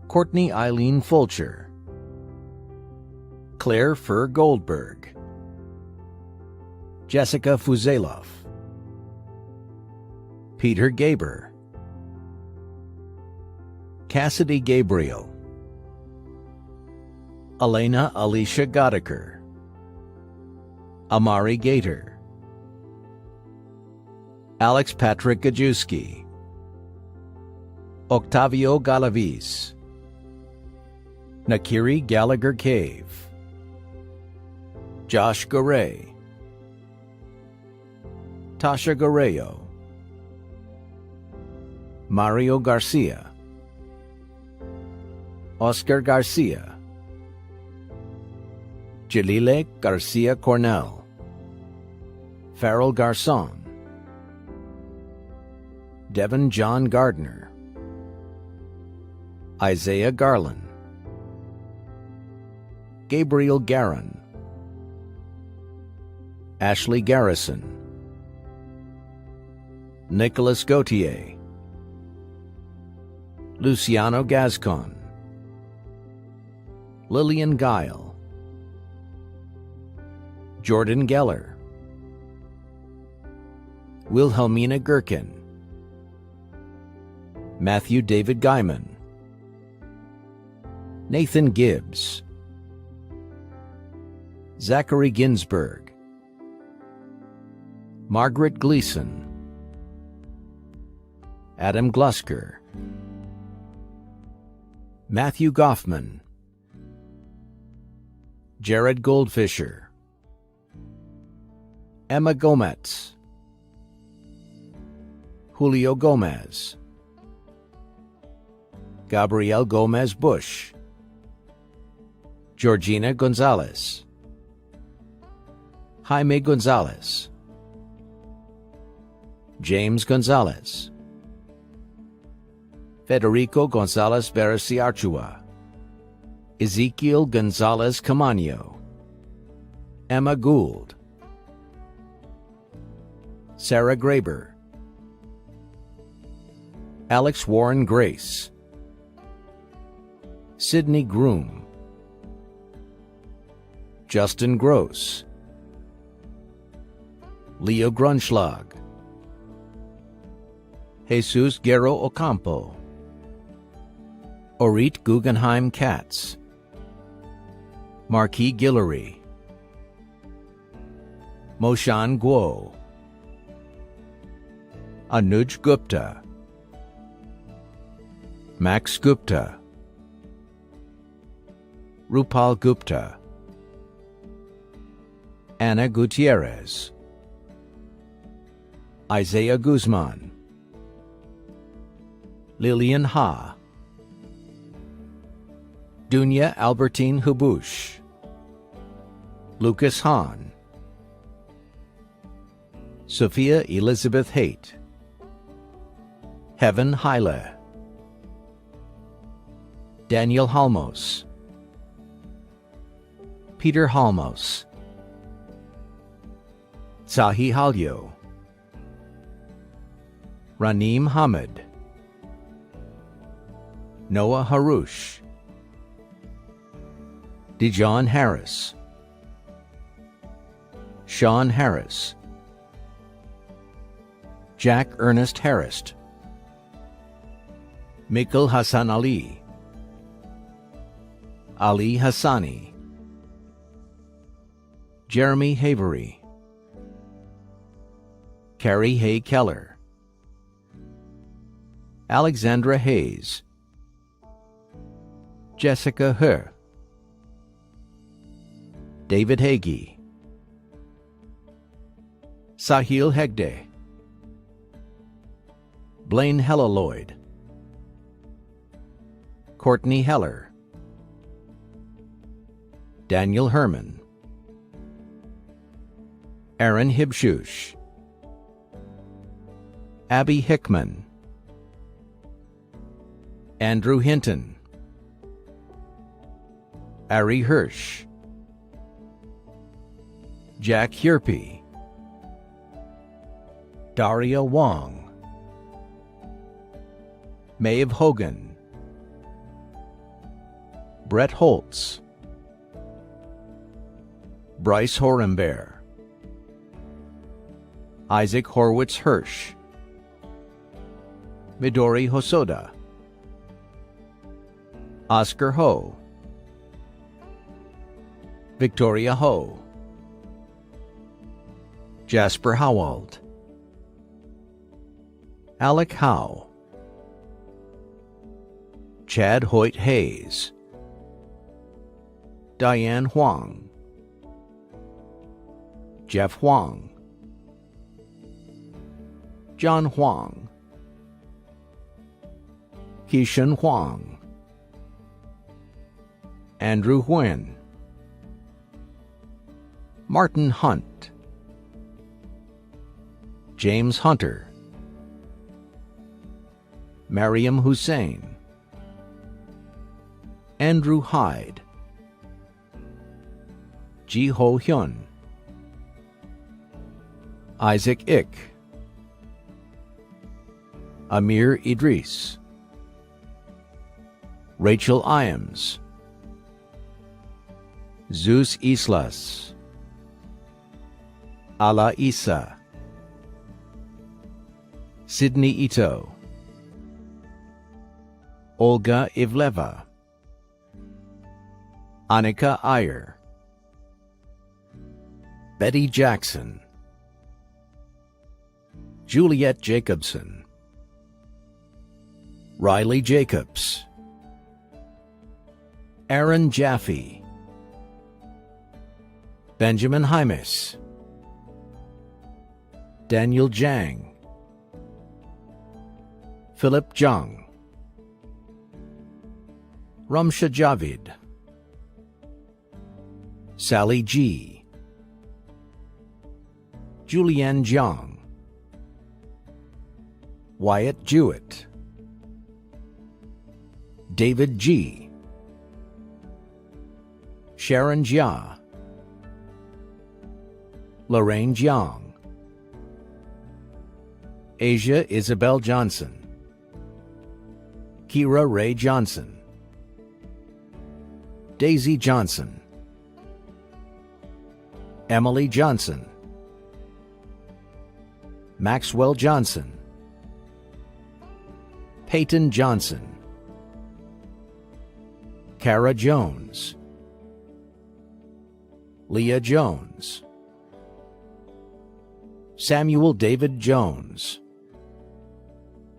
Courtney Eileen Fulcher, Claire Fur Goldberg, Jessica Fuzeloff, Peter Gaber, Cassidy Gabriel, Elena Alicia Godeker, Amari Gator, Alex Patrick Gajewski, Octavio Galavis, Nakiri Gallagher Cave, Josh Garay, Tasha Gareo, Mario Garcia, Oscar Garcia, Jalile Garcia Cornell, Farrell Garcon, Devin John Gardner, Isaiah Garland, Gabriel Garin, Ashley Garrison, Nicholas Gautier, Luciano Gascon, Lillian Guile, Jordan Geller, Wilhelmina Gherkin, Matthew David Guyman, Nathan Gibbs, Zachary Ginsberg, Margaret Gleason, Adam Glusker, Matthew Goffman, Jared Goldfisher, Emma Gomez, Julio Gomez, Gabrielle Gomez Bush, Georgina Gonzalez, Jaime Gonzalez, James Gonzalez, Federico Gonzalez Barasiarchua, Ezekiel Gonzalez Camaño, Emma Gould, Sarah Graber, Alex Warren Grace, Sidney Groom, Justin Gross, Leo Grunschlag, Jesus Guerrero Ocampo, Orit Guggenheim Katz, Marquis Guillory, Moshan Guo, Anuj Gupta, Max Gupta, Rupal Gupta, Anna Gutierrez, Isaiah Guzman, Lillian Ha, Dunya Albertine Hubush, Lucas Hahn, Sophia Elizabeth Haight, Heaven Haile, Daniel Halmos, Peter Halmos, Sahi Halyo, Raneem Hamid, Noah Harouche, Dijon Harris, Sean Harris, Jack Ernest Harris, Mikkel Hassan Ali, Ali Hassani, Jeremy Havery, Carrie Hay Keller, Alexandra Hayes, Jessica Her, David Hagee, Sahil Hegde, Blaine Helleloyd, Courtney Heller, Daniel Herman, Aaron Hibshush, Abby Hickman, Andrew Hinton, Ari Hirsch, Jack Hierpe, Daria Wong, Maeve Hogan, Brett Holtz, Bryce Horenbear, Isaac Horwitz Hirsch, Midori Hosoda, Oscar Ho, Victoria Ho, Jasper Howald, Alec Howe, Chad Hoyt Hayes, Diane Huang, Jeff Huang, John Huang, Keishan Huang, Andrew Nguyen, Martin Hunt, James Hunter, Mariam Hussein, Andrew Hyde, Ji Ho Hyun, Isaac Ick, Amir Idris, Rachel Iams, Zeus Islas, Ala Isa, Sydney Ito, Olga Ivleva, Annika Iyer, Betty Jackson, Juliet Jacobson, Riley Jacobs, Aaron Jaffe, Benjamin Hymas, Daniel Jang, Philip Jung, Ramsha Javid, Sally G, Julianne Jiang, Wyatt Jewett, David G, Sharon Jia, Lorraine Jiang, Asia Isabel Johnson, Kira Ray Johnson, Daisy Johnson, Emily Johnson, Maxwell Johnson, Peyton Johnson, Kara Jones, Leah Jones, Samuel David Jones,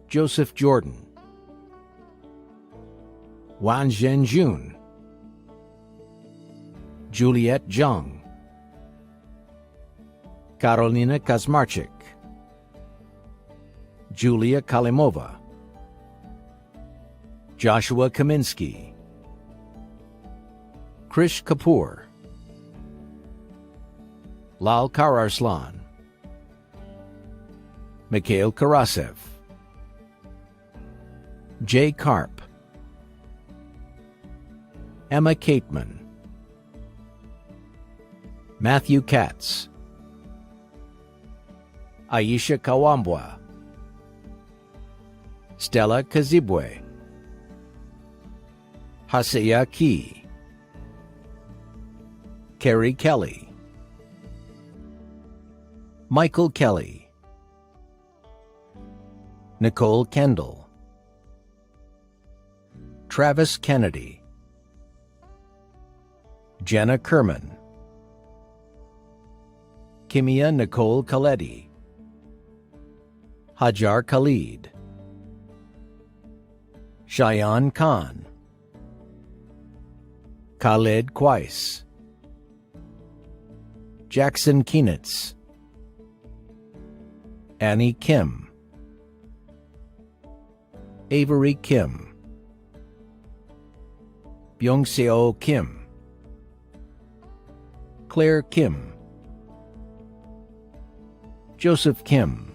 Joseph Jordan, Wan Zhenjun, Juliet Zhang, Karolina Kazmarchik, Julia Kalimova, Joshua Kaminsky, Krish Kapoor, Lal Kararslan, Mikhail Karasev, Jay Karp, Emma Cateman, Matthew Katz, Aisha Kawambwa, Stella Kazibwe, Haseya Ki, Carrie Kelly, Michael Kelly, Nicole Kendall, Travis Kennedy, Jenna Kerman, Kimia Nicole Khaledi, Hajar Khalid, Shayan Khan, Khaled Qais, Jackson Keenitz, Annie Kim, Avery Kim, Byung-seo Kim, Claire Kim, Joseph Kim,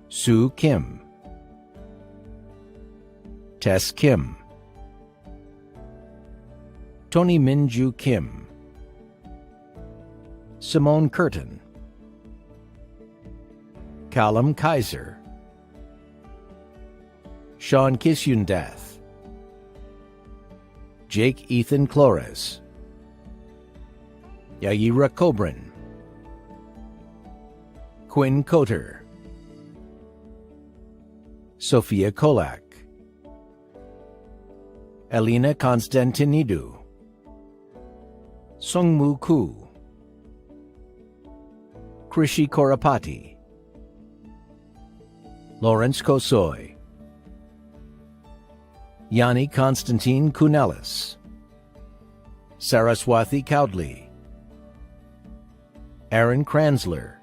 Sue Kim, Tess Kim, Tony Minju Kim, Simone Curtin, Callum Kaiser, Sean Kisyundath, Jake Ethan Flores, Yaira Kobrin, Quinn Coter, Sophia Kolak, Elena Konstantinidou, Sungmu Koo, Krishi Korapati, Lawrence Kosoy, Yanni Konstantin Kunelis, Saraswathi Cowdley, Aaron Kranzler,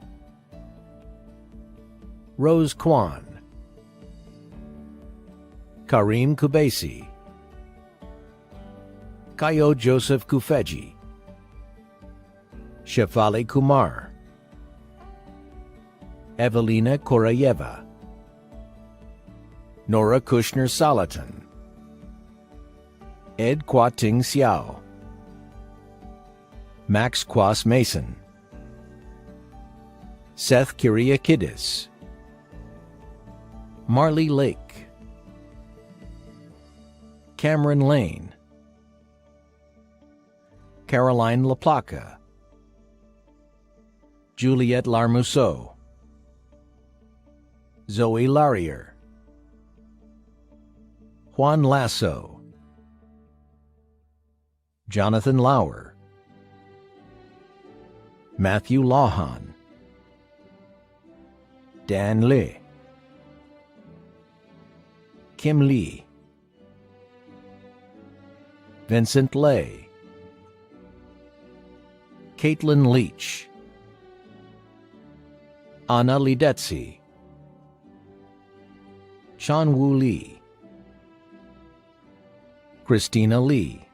Rose Kwan, Kareem Kubesi, Kayo Joseph Kufeji, Shefali Kumar, Evelina Korayeva, Nora Kushner Salatin, Ed Kwa-ting Xiao, Max Kwas Mason, Seth Kyriakidis, Marley Lake, Cameron Lane, Caroline LaPlaca, Juliette Larmousseau, Zoe Larrier, Juan Lasso, Jonathan Lauer, Matthew Lawhan, Dan Lee, Kim Lee, Vincent Lay, Caitlin Leach, Anna Lidetzi, Sean Wu Lee, Christina Lee,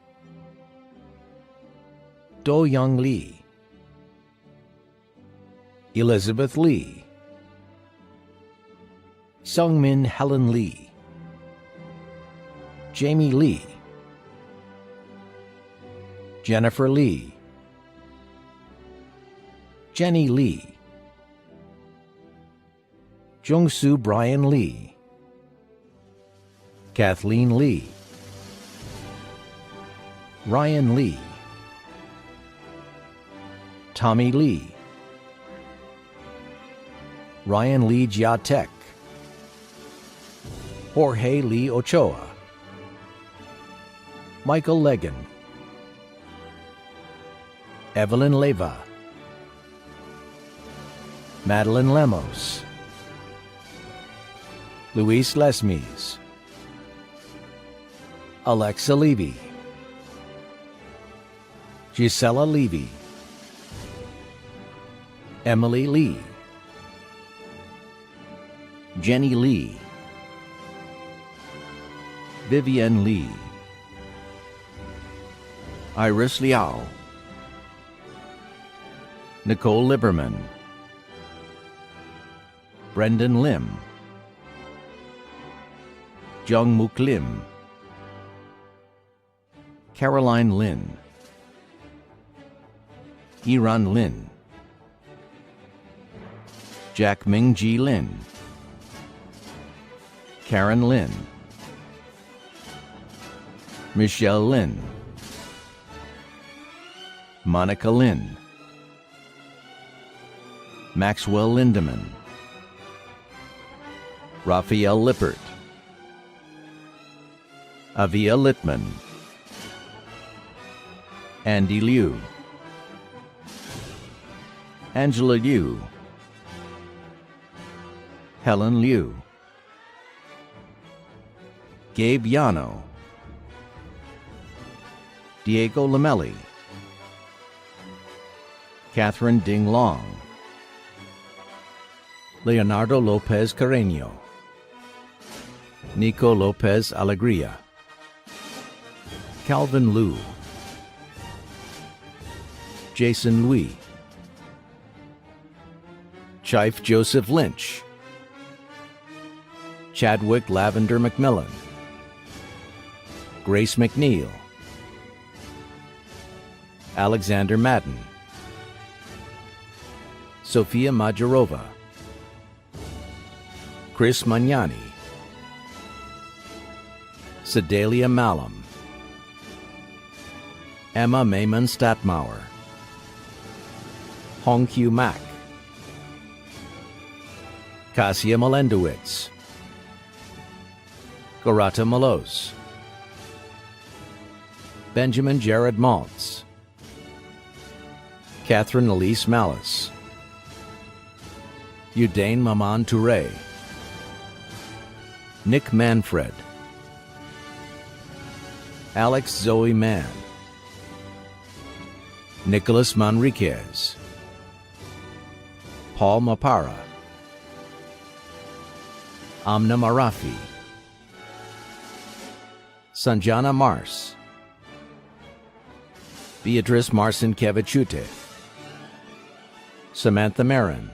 Do Young Lee, Elizabeth Lee, Sungmin Helen Lee, Jamie Lee, Jennifer Lee, Jenny Lee, Jungsu Brian Lee, Kathleen Lee, Ryan Lee, Tommy Lee, Ryan Lee Jiatek, Jorge Lee Ochoa, Michael Legan, Evelyn Leva, Madeline Lemos, Luis Lesmes, Alexa Levy, Gisela Levy, Emily Lee, Jenny Lee, Vivian Lee, Iris Liao, Nicole Liberman, Brendan Lim, Jung Mook Lim, Caroline Lin, Iran Lin, Jack Ming Ji Lin, Karen Lin, Michelle Lin, Monica Lin, Maxwell Lindemann, Raphael Lippert, Avia Littman, Andy Liu, Angela Liu, Helen Liu, Gabe Yano, Diego Lamelli, Catherine Ding Long, Leonardo Lopez Carreño, Nico Lopez Alegria, Calvin Liu, Jason Louis, Chief Joseph Lynch, Chadwick Lavender McMillan, Grace McNeil, Alexander Madden, Sofia Majarova, Chris Magnani, Sedalia Malum, Emma Mayman Statmauer, Hong Kyu Mak, Kasia Melendowitz, Garata Malos, Benjamin Jared Maltz, Catherine Elise Malice, Udain Maman Touré, Nick Manfred, Alex Zoe Mann, Nicholas Manriquez, Paul Mapara, Amna Marafi, Sanjana Mars, Beatrice Marcinkevichute, Samantha Marin,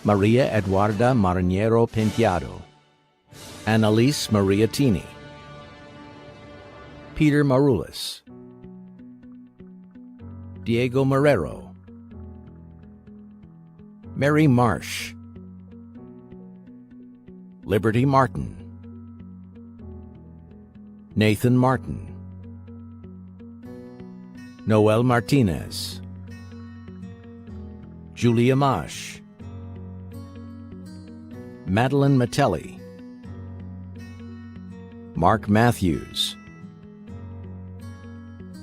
Maria Eduarda Mariniero Penteado, Annalise Maria Tini, Peter Marulis, Diego Marrero, Mary Marsh, Liberty Martin, Nathan Martin, Noel Martinez, Julia Mash, Madeline Matelli, Mark Matthews,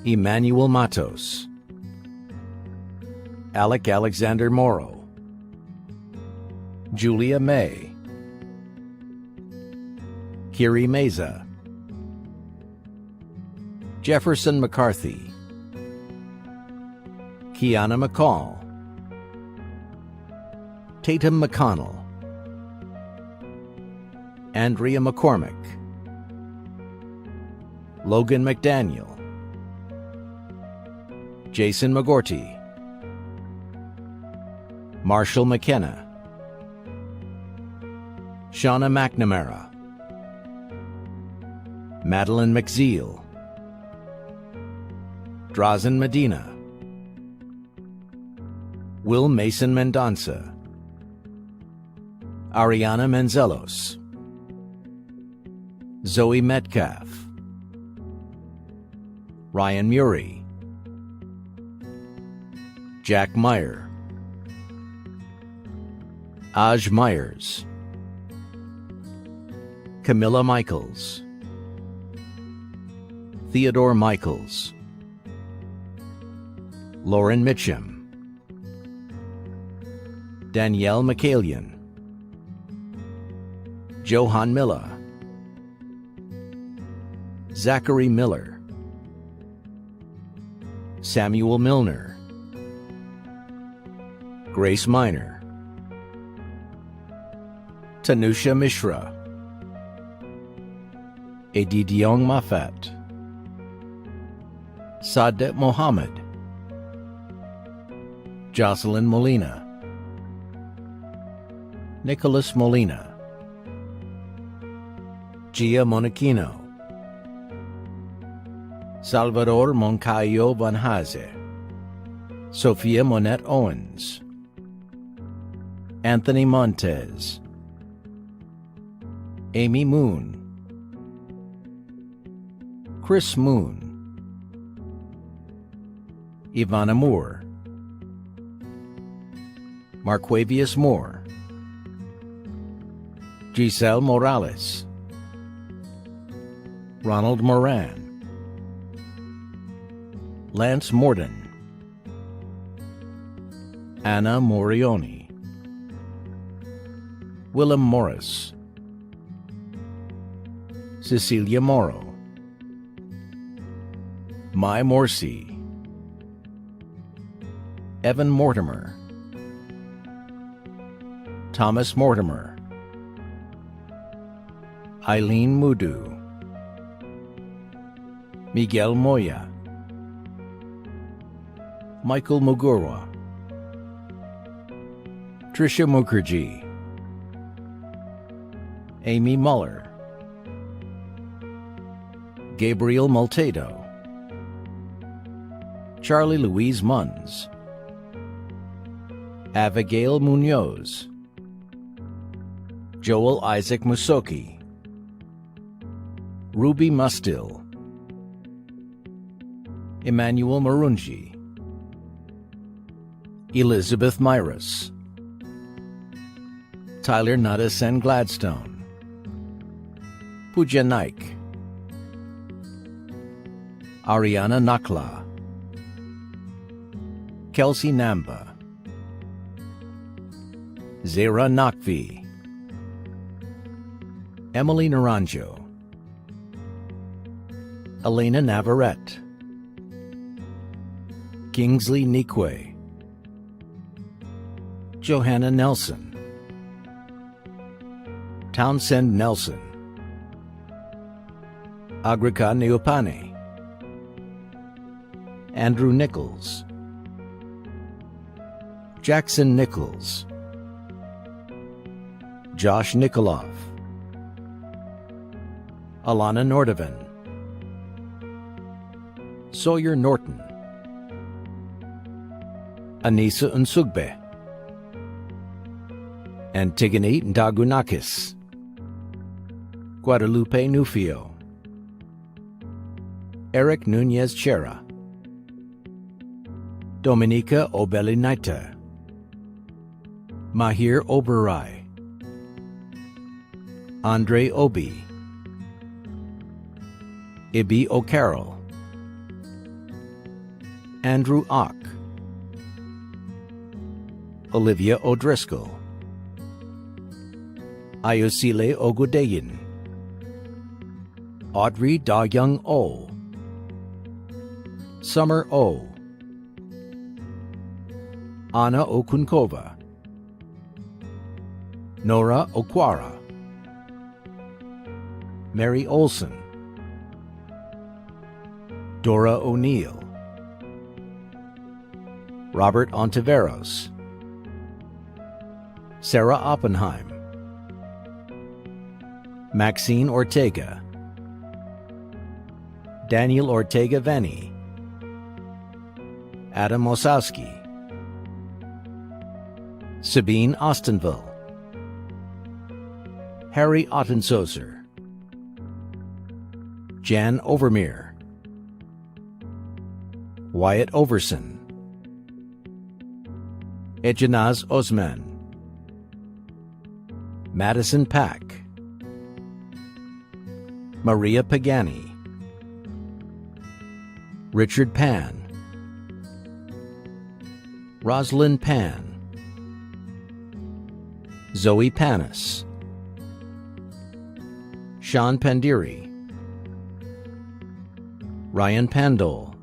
Emmanuel Matos, Alec Alexander Morrow, Julia May, Kiri Meza, Jefferson McCarthy, Kiana McCall, Tatum McConnell, Andrea McCormick, Logan McDaniel, Jason McGorty, Marshall McKenna, Shauna McNamara, Madeline McZeal, Drazen Medina, Will Mason Mendonça, Ariana Menzelos, Zoe Metcalf, Ryan Murray, Jack Meyer, Aj Myers, Camilla Michaels, Theodore Michaels, Lauren Mitchum, Danielle McCallion, Johan Miller, Zachary Miller, Samuel Milner, Grace Miner, Tanusha Mishra, Edidiong Mafat, Sadet Mohammed, Jocelyn Molina, Nicholas Molina, Gia Monachino, Salvador Moncayo Banhaze, Sophia Monette Owens, Anthony Montez, Amy Moon, Chris Moon, Ivana Moore, Marquavius Moore, Giselle Morales, Ronald Moran, Lance Morden, Anna Morioni, Willem Morris, Cecilia Morrow, Mai Morsi, Evan Mortimer, Thomas Mortimer, Eileen Mudu, Miguel Moya, Michael Mugurwa, Trisha Mukherjee, Amy Muller, Gabriel Multado, Charlie Louise Munns, Abigail Munoz, Joel Isaac Musoki, Ruby Mustil, Emmanuel Marunji, Elizabeth Myras, Tyler Nuttesen Gladstone, Pooja Naik, Ariana Nakla, Kelsey Namba, Zara Nakvi, Emily Naranjo, Elena Navarrete, Kingsley Nikwe, Johanna Nelson, Townsend Nelson, Agrika Neopane, Andrew Nichols, Jackson Nichols, Josh Nikolov, Alana Nordovan, Sawyer Norton, Anissa Unsugbe, Antigone Ndagunakis, Guadalupe Nufio, Eric Nunez Chera, Dominica Obelinaita, Mahir Oberai, Andre Obi, Ibi O'Carroll, Andrew Ock, Olivia O'Driscoll, Ayosile Ogudeyin, Audrey Da-Young Oh, Summer Oh, Anna Okunkova, Nora Okwara, Mary Olson, Dora O'Neill, Robert Ontiveros, Sarah Oppenheim, Maxine Ortega, Daniel Ortega Venny, Adam Osowski, Sabine Ostenville, Harry Ottensoser, Jan Overmeer, Wyatt Overson, Ejanaz Osman, Madison Pack, Maria Pagani, Richard Pan, Rosalind Pan, Zoe Panis, Sean Pandiri, Ryan Pandol,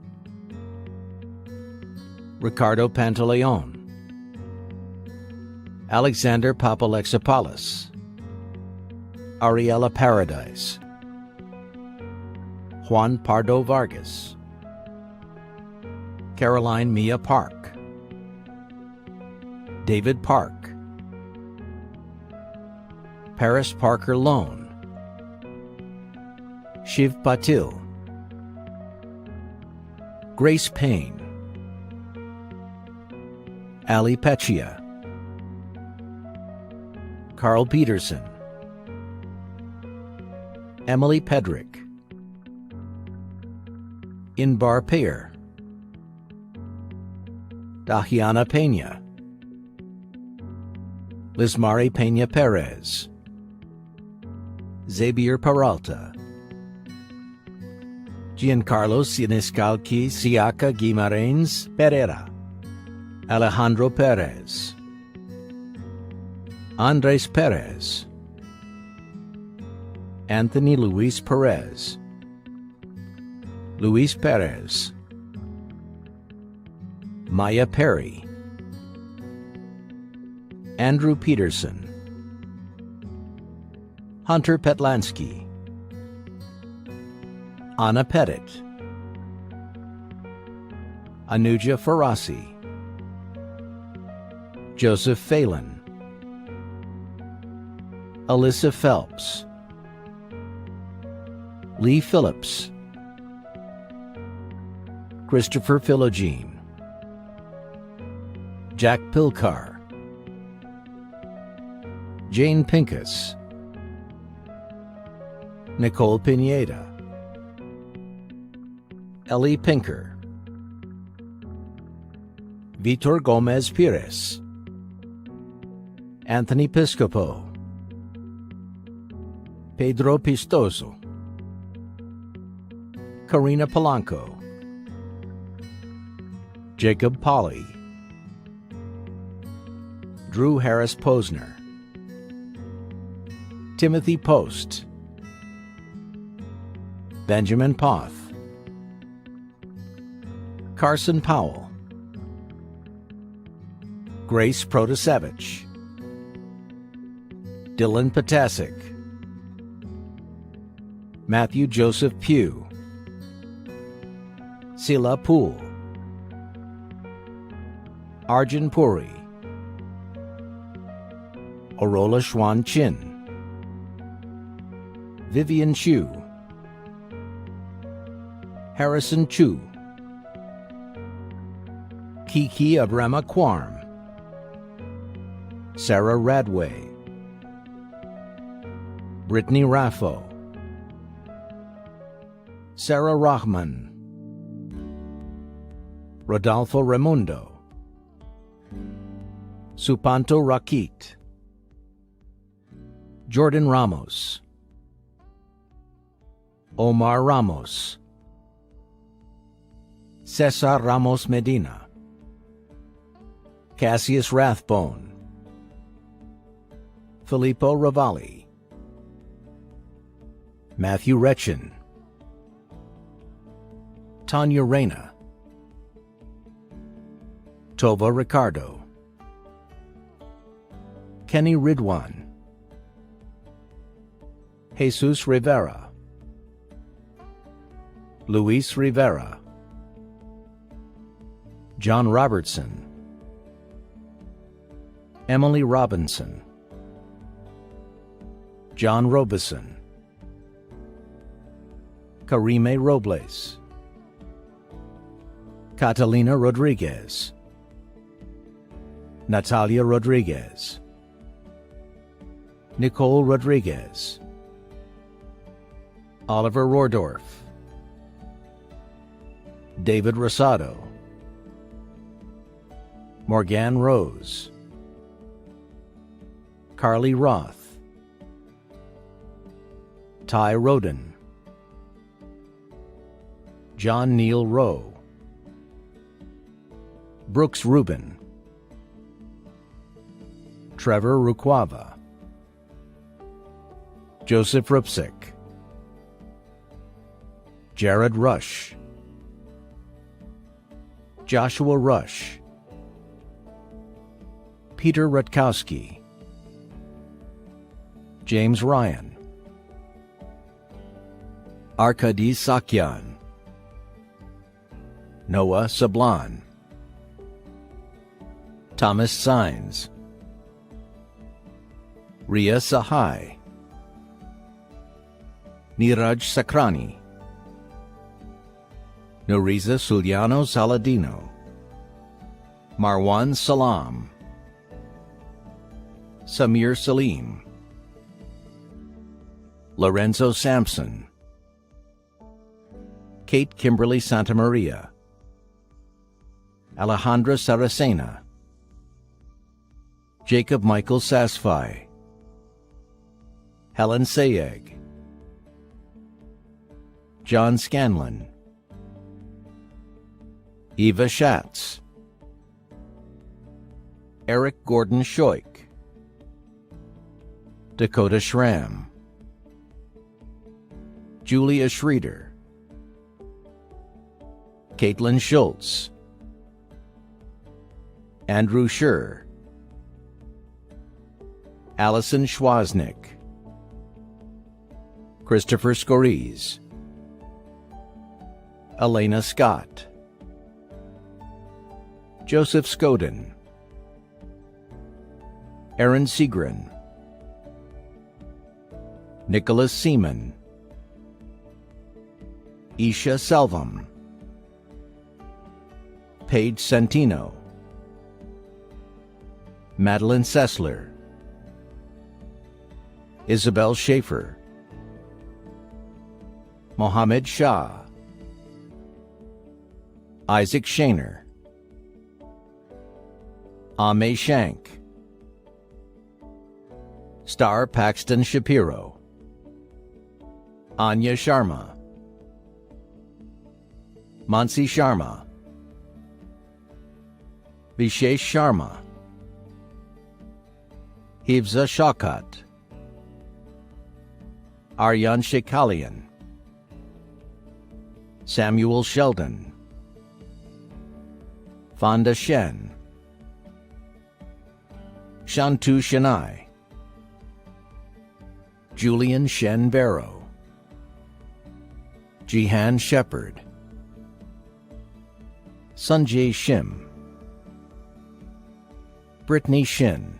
Ricardo Pantaleon, Alexander Papalexopoulos, Ariella Paradise, Juan Pardo Vargas, Caroline Mia Park, David Park, Paris Parker Lone, Shiv Patil, Grace Payne, Ali Peccia, Carl Peterson, Emily Pedrick, Inbar Peyer, Dahiana Pena, Lismari Pena Perez, Xavier Peralta, Giancarlo Siniscalchi Siaka Guimarães Pereira, Alejandro Perez, Andres Perez, Anthony Luis Perez, Luis Perez, Maya Perry, Andrew Peterson, Hunter Petlansky, Anna Pettit, Anuja Farasi, Joseph Phelan, Alyssa Phelps, Lee Phillips, Christopher Philogene, Jack Pilcar, Jane Pincus, Nicole Pineda, Ellie Pinker, Vitor Gomez Pires, Anthony Piscopo, Pedro Pistoso, Karina Polanco, Jacob Polly, Drew Harris Posner, Timothy Post, Benjamin Poth, Carson Powell, Grace Protasevich, Dylan Potasic, Matthew Joseph Pugh, Sila Poole, Arjun Puri, Orola Schwan Chin, Vivian Chu, Harrison Chu, Kiki Abrama Quarm, Sarah Radway, Brittany Raffo, Sarah Rahman, Rodolfo Raimundo, Supanto Rakit, Jordan Ramos, Omar Ramos, Cesar Ramos Medina, Cassius Rathbone, Filippo Ravalli, Matthew Retchen, Tanya Reyna, Tova Ricardo, Kenny Ridwan, Jesus Rivera, Luis Rivera, John Robertson, Emily Robinson, John Robeson, Karime Robles, Catalina Rodriguez, Natalia Rodriguez, Nicole Rodriguez, Oliver Rohrdorf, David Rosado, Morgan Rose, Carly Roth, Ty Roden, John Neal Rowe, Brooks Rubin, Trevor Rukwava, Joseph Rupsik, Jared Rush, Joshua Rush, Peter Rutkowski, James Ryan, Arkady Sakyan, Noah Sablan, Thomas Sines, Ria Sahai, Niraj Sakrani, Noriza Suliano Saladino, Marwan Salam, Samir Salim, Lorenzo Sampson, Kate Kimberly Santamaria, Alejandra Saracena, Jacob Michael Sasfai, Helen Sayeg, John Scanlon, Eva Schatz, Eric Gordon Schoik, Dakota Schramm, Julia Schroeder, Caitlin Schultz, Andrew Scher, Allison Schwaznick, Christopher Scoriz, Elena Scott, Joseph Skoden, Aaron Segrin, Nicholas Seaman, Isha Selvam, Paige Santino, Madeline Sessler, Isabel Schaefer, Mohammed Shah, Isaac Shaner, Ame Shank, Star Paxton Shapiro, Anya Sharma, Mansi Sharma, Vishesh Sharma, Hifza Shaukat, Aryan Shekalian, Samuel Sheldon, Fonda Shen, Shantu Shanai, Julian Shen Barrow, Jihan Shepard, Sanjay Shim, Brittany Shin,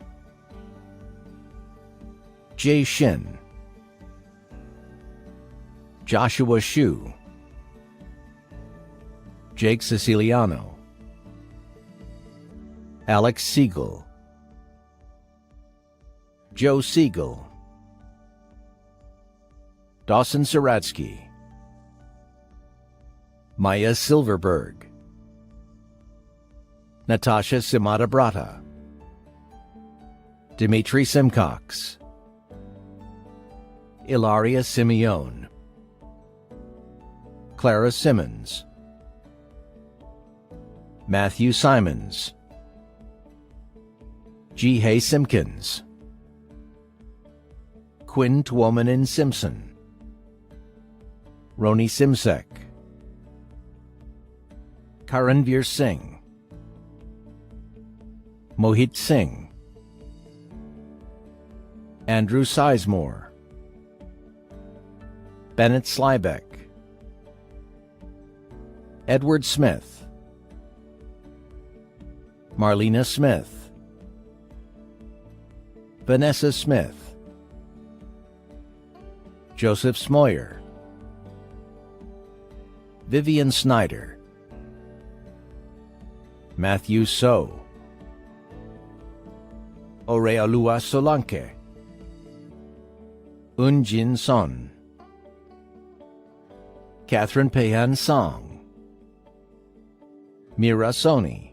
Jay Shin, Joshua Shu, Jake Siciliano, Alex Siegel, Joe Siegel, Dawson Saratsky, Maya Silverberg, Natasha Simata-Brata, Dmitry Simcox, Ilaria Simeone, Clara Simmons, Matthew Simons, Jihei Simpkins, Quinn Tuomanin Simpson, Roni Simsek, Karanveer Singh, Mohit Singh, Andrew Sizemore, Bennett Slybeck, Edward Smith, Marlena Smith, Vanessa Smith, Joseph Smoyer, Vivian Snyder, Matthew So, Orealua Solanke, Unjin Son, Catherine Pehan Song, Mira Soni,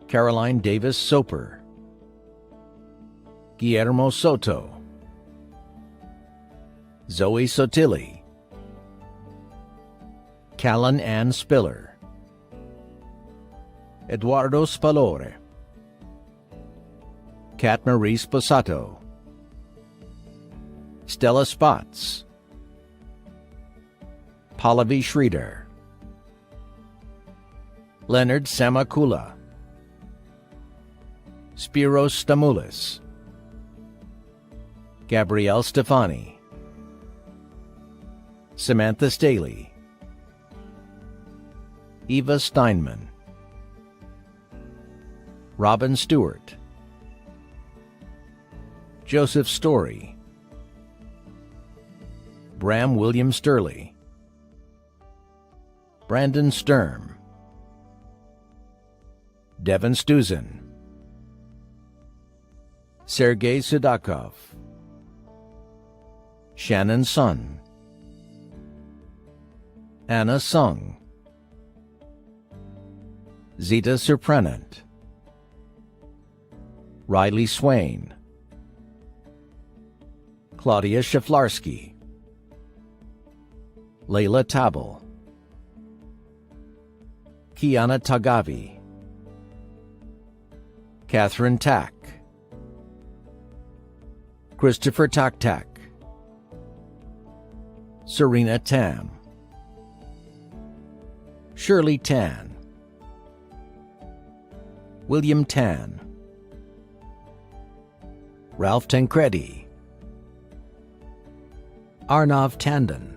Caroline Davis Soper, Guillermo Soto, Zoe Sotili, Callan Ann Spiller, Eduardo Spallore, Kat Marie Sposato, Stella Spots, Pallavi Sridhar, Leonard Samakula, Spiros Stamoulis, Gabrielle Stefani, Samantha Staley, Eva Steinman, Robin Stewart, Joseph Story, Bram William Sturley, Brandon Sturm, Devin Stuzen, Sergei Sudakov, Shannon Sun, Anna Sung, Zita Surprenant, Riley Swain, Claudia Shaflarsky, Layla Tabel, Kiana Tagavi, Catherine Tack, Christopher Taktak, Serena Tam, Shirley Tan, William Tan, Ralph Tancredi, Arnav Tandon,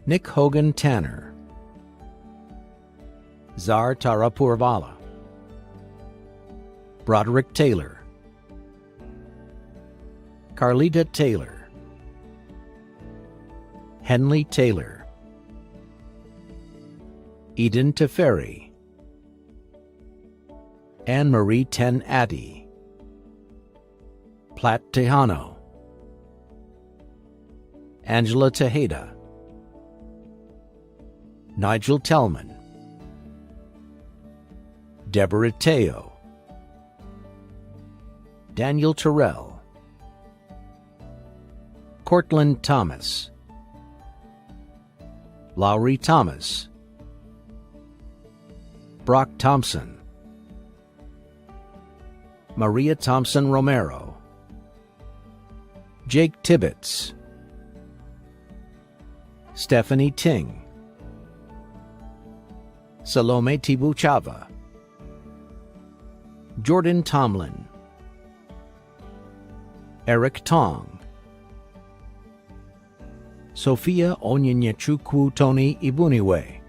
Nick Hogan Tanner, Zar Tarapurvala, Broderick Taylor, Carlita Taylor, Henley Taylor, Eden Teferi, Anne-Marie Ten Addy, Platt Tejano, Angela Tejeda, Nigel Tellman, Deborah Teo, Daniel Terrell, Cortland Thomas, Lowry Thomas, Brock Thompson, Maria Thompson Romero, Jake Tibbetts, Stephanie Ting, Salome Tibuchava, Jordan Tomlin, Eric Tong, Sophia Onyanyechukwu Tony Ibuniwe,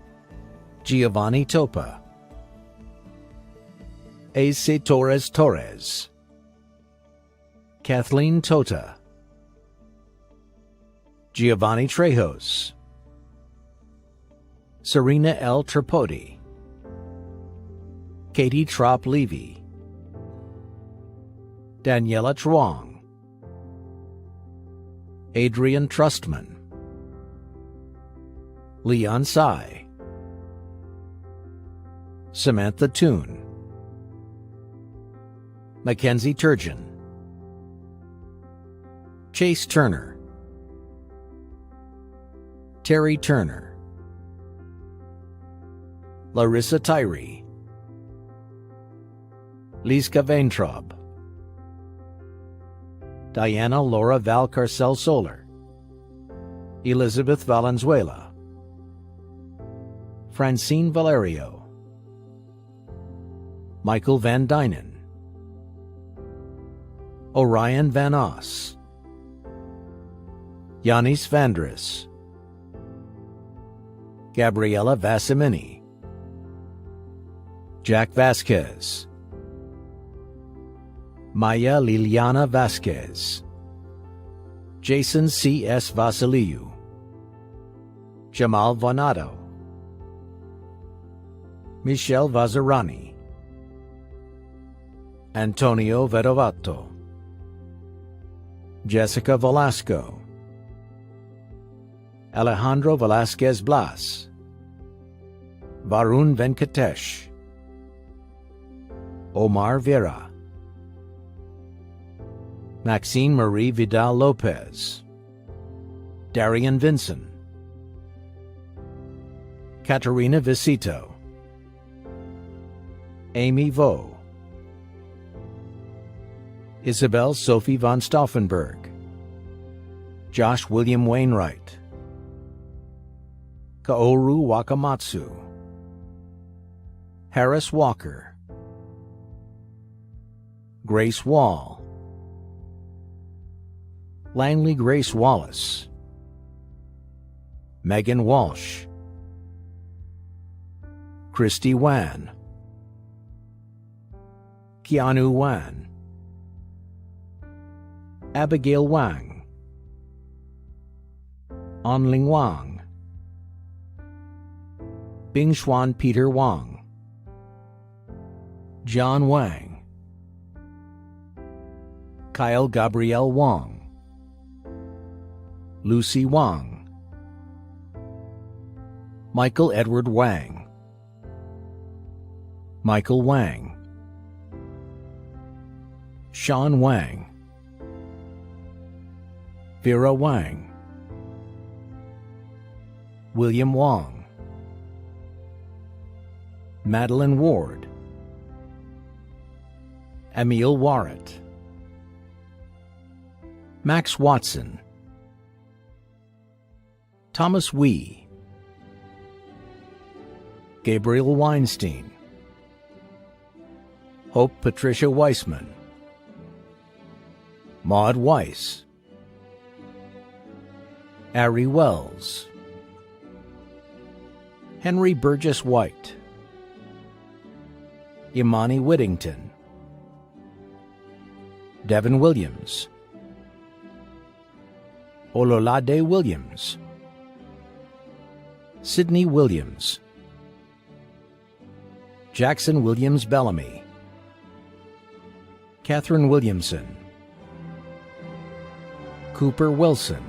Giovanni Topa, Ace Torres Torres, Kathleen Tota, Giovanni Trejos, Serena L. Tripodi, Katie Trop Levy, Daniela Truong, Adrian Trustman, Leon Tsai, Samantha Toon, Mackenzie Turgeon, Chase Turner, Terry Turner, Larissa Tyree, Liska Vaintraub, Diana Laura Valcarcel Solar, Elizabeth Valenzuela, Francine Valerio, Michael Van Dynen, Orion Van Oss, Yanis Vandris, Gabriela Vassimini, Jack Vasquez, Maya Liliana Vasquez, Jason C.S. Vasiliou, Jamal Vonado, Michelle Vazirani, Antonio Vedovato, Jessica Velasco, Alejandro Velasquez Blas, Varun Venkatesh, Omar Vera, Maxine Marie Vidal Lopez, Darian Vinson, Katerina Visito, Amy Vo, Isabel Sophie von Stauffenberg, Josh William Wainwright, Kaoru Wakamatsu, Harris Walker, Grace Wall, Langley Grace Wallace, Megan Walsh, Christy Wan, Keanu Wan, Abigail Wang, Onling Wang, Bingxuan Peter Wang, John Wang, Kyle Gabrielle Wong, Lucy Wang, Michael Edward Wang, Michael Wang, Sean Wang, Vera Wang, William Wong, Madeline Ward, Emil Warrett, Max Watson, Thomas Wee, Gabriel Weinstein, Hope Patricia Weissman, Maud Weiss, Ari Wells, Henry Burgess White, Imani Whittington, Devin Williams, Ololade Williams, Sidney Williams, Jackson Williams Bellamy, Catherine Williamson, Cooper Wilson,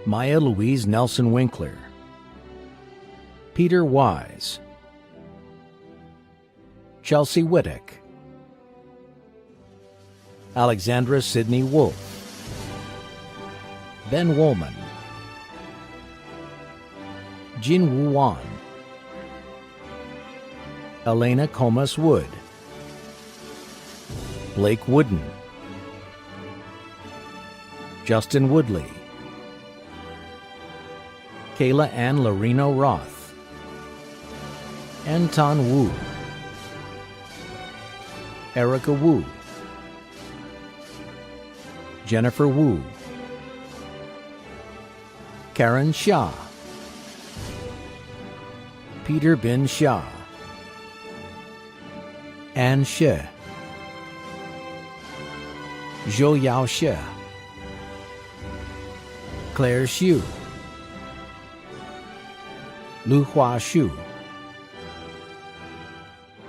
Maya Louise Nelson Winkler, Peter Wise, Chelsea Whittick, Alexandra Sidney Wolfe, Ben Woolman, Jin Woo Wan, Elena Comas Wood, Blake Wooden, Justin Woodley, Kayla Ann Lorino Roth, Anton Wu, Erica Wu, Jennifer Wu, Karen Shah, Peter Bin Shah, Anne She, Zhou Yao She, Claire Xu, Lu Hua Xu,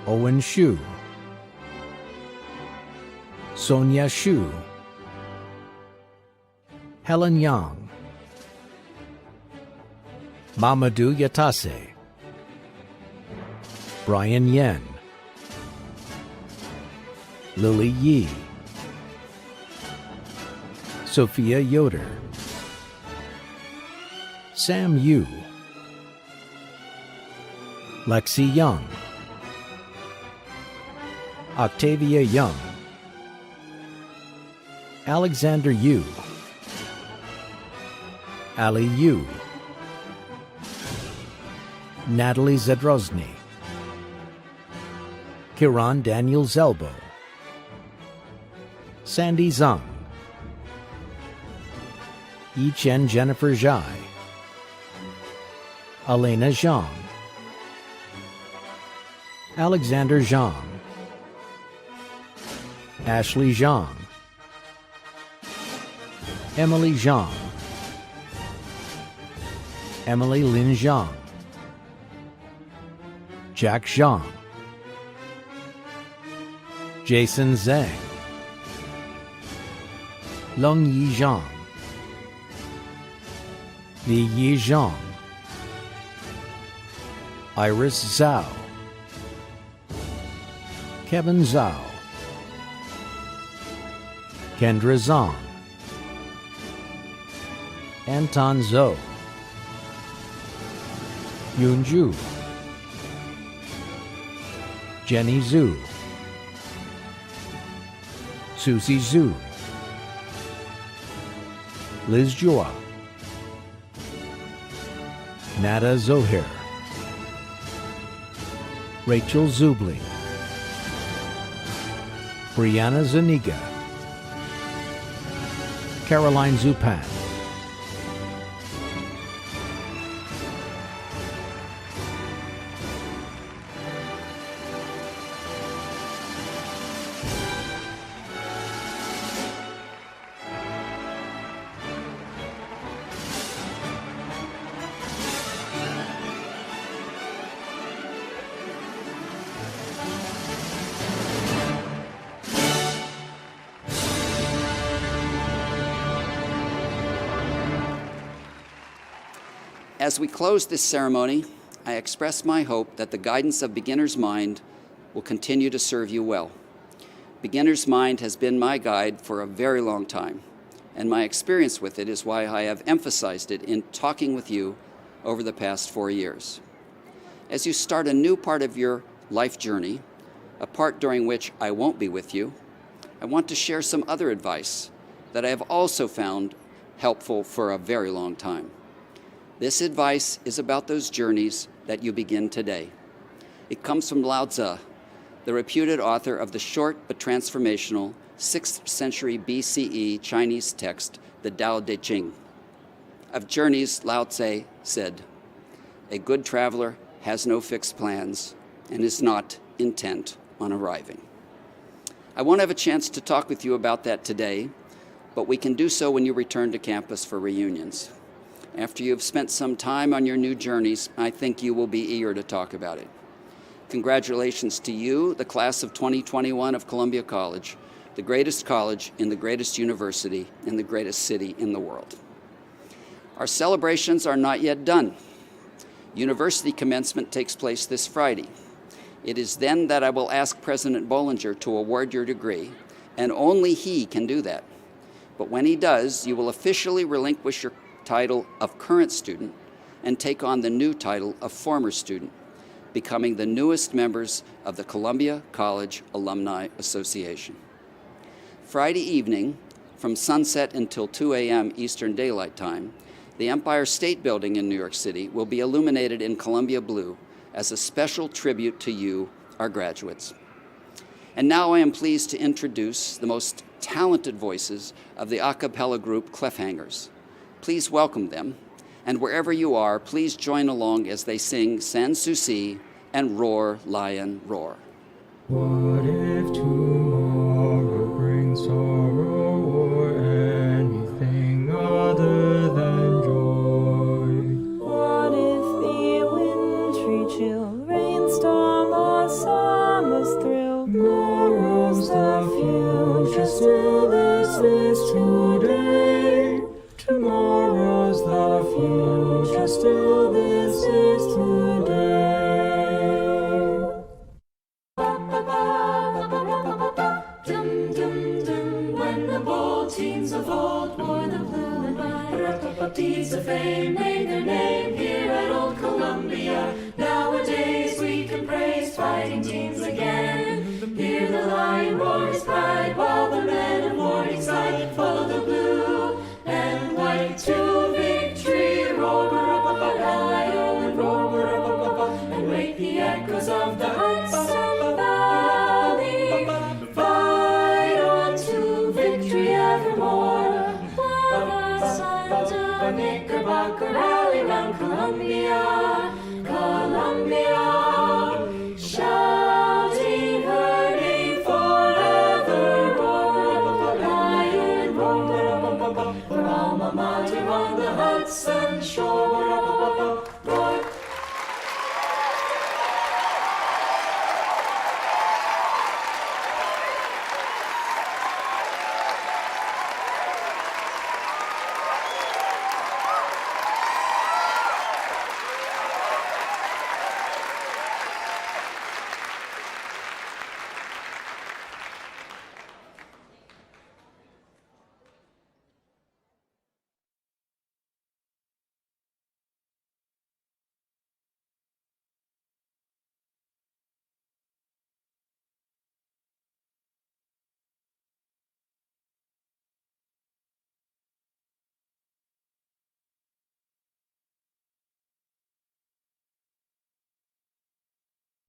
Owen Xu, Sonia Xu, Helen Yang, Mamadou Yatase, Brian Yen, Lily Yi, Sophia Yoder, Sam Yu, Lexi Young, Octavia Young, Alexander Yu, Ali Yu, Natalie Zadrozny, Kiran Daniel Zelbo, Sandy Zhang, Yichen Jennifer Zhai, Elena Zhang, Alexander Zhang, Ashley Zhang, Emily Zhang, Emily Lin Zhang, Jack Zhang, Jason Zhang, Leng Yi Zhang, Li Yi Zhang, Iris Zhao, Kevin Zhao, Kendra Zhang, Anton Zhou, Yun Zhu, Jenny Zhu, Susie Zhu, Liz Jua, Nada Zohir, Rachel Zubli, Brianna Zuniga, Caroline Zupan, As we close this ceremony, I express my hope that the guidance of Beginner's Mind will continue to serve you well. Beginner's Mind has been my guide for a very long time, and my experience with it is why I have emphasized it in talking with you over the past 4 years. As you start a new part of your life journey, a part during which I won't be with you, I want to share some other advice that I have also found helpful for a very long time. This advice is about those journeys that you begin today. It comes from Lao Tzu, the reputed author of the short but transformational 6th century BCE Chinese text, the Tao Te Ching. Of journeys, Lao Tzu said, "A good traveler has no fixed plans and is not intent on arriving." I won't have a chance to talk with you about that today, but we can do so when you return to campus for reunions. After you have spent some time on your new journeys, I think you will be eager to talk about it. Congratulations to you, the class of 2021 of Columbia College, the greatest college in the greatest university in the greatest city in the world. Our celebrations are not yet done. University commencement takes place this Friday. It is then that I will ask President Bollinger to award your degree, and only he can do that. But when he does, you will officially relinquish your title of current student and take on the new title of former student, becoming the newest members of the Columbia College Alumni Association. Friday evening, from sunset until 2 a.m. Eastern Daylight Time, the Empire State Building in New York City will be illuminated in Columbia blue as a special tribute to you, our graduates. And now I am pleased to introduce the most talented voices of the a cappella group Cliffhangers. Please welcome them, and wherever you are, please join along as they sing Sans Souci and Roar, Lion, Roar. What if tomorrow brings sorrow or anything other than joy? What if the wintry chill, rainstorm or summer's thrill? Tomorrow's the future, still this is today. Tomorrow's the future, still this is today. Dum dum dum, when the bold teams of old wore the blue and white, deeds of fame made their name here at Old Columbia. Nowadays we can praise fighting teams again. Hear the lion roar his pride, while the men of Morningside follow the blue and white to victory. Roar, L-I-O, and roar, and wake the echoes of the Hudson Valley. Fight on to victory evermore. While the sons of Knickerbocker rally round Columbia, Columbia, shouting her name forever. Roar, Lion, roar, our alma mater on the Hudson shore.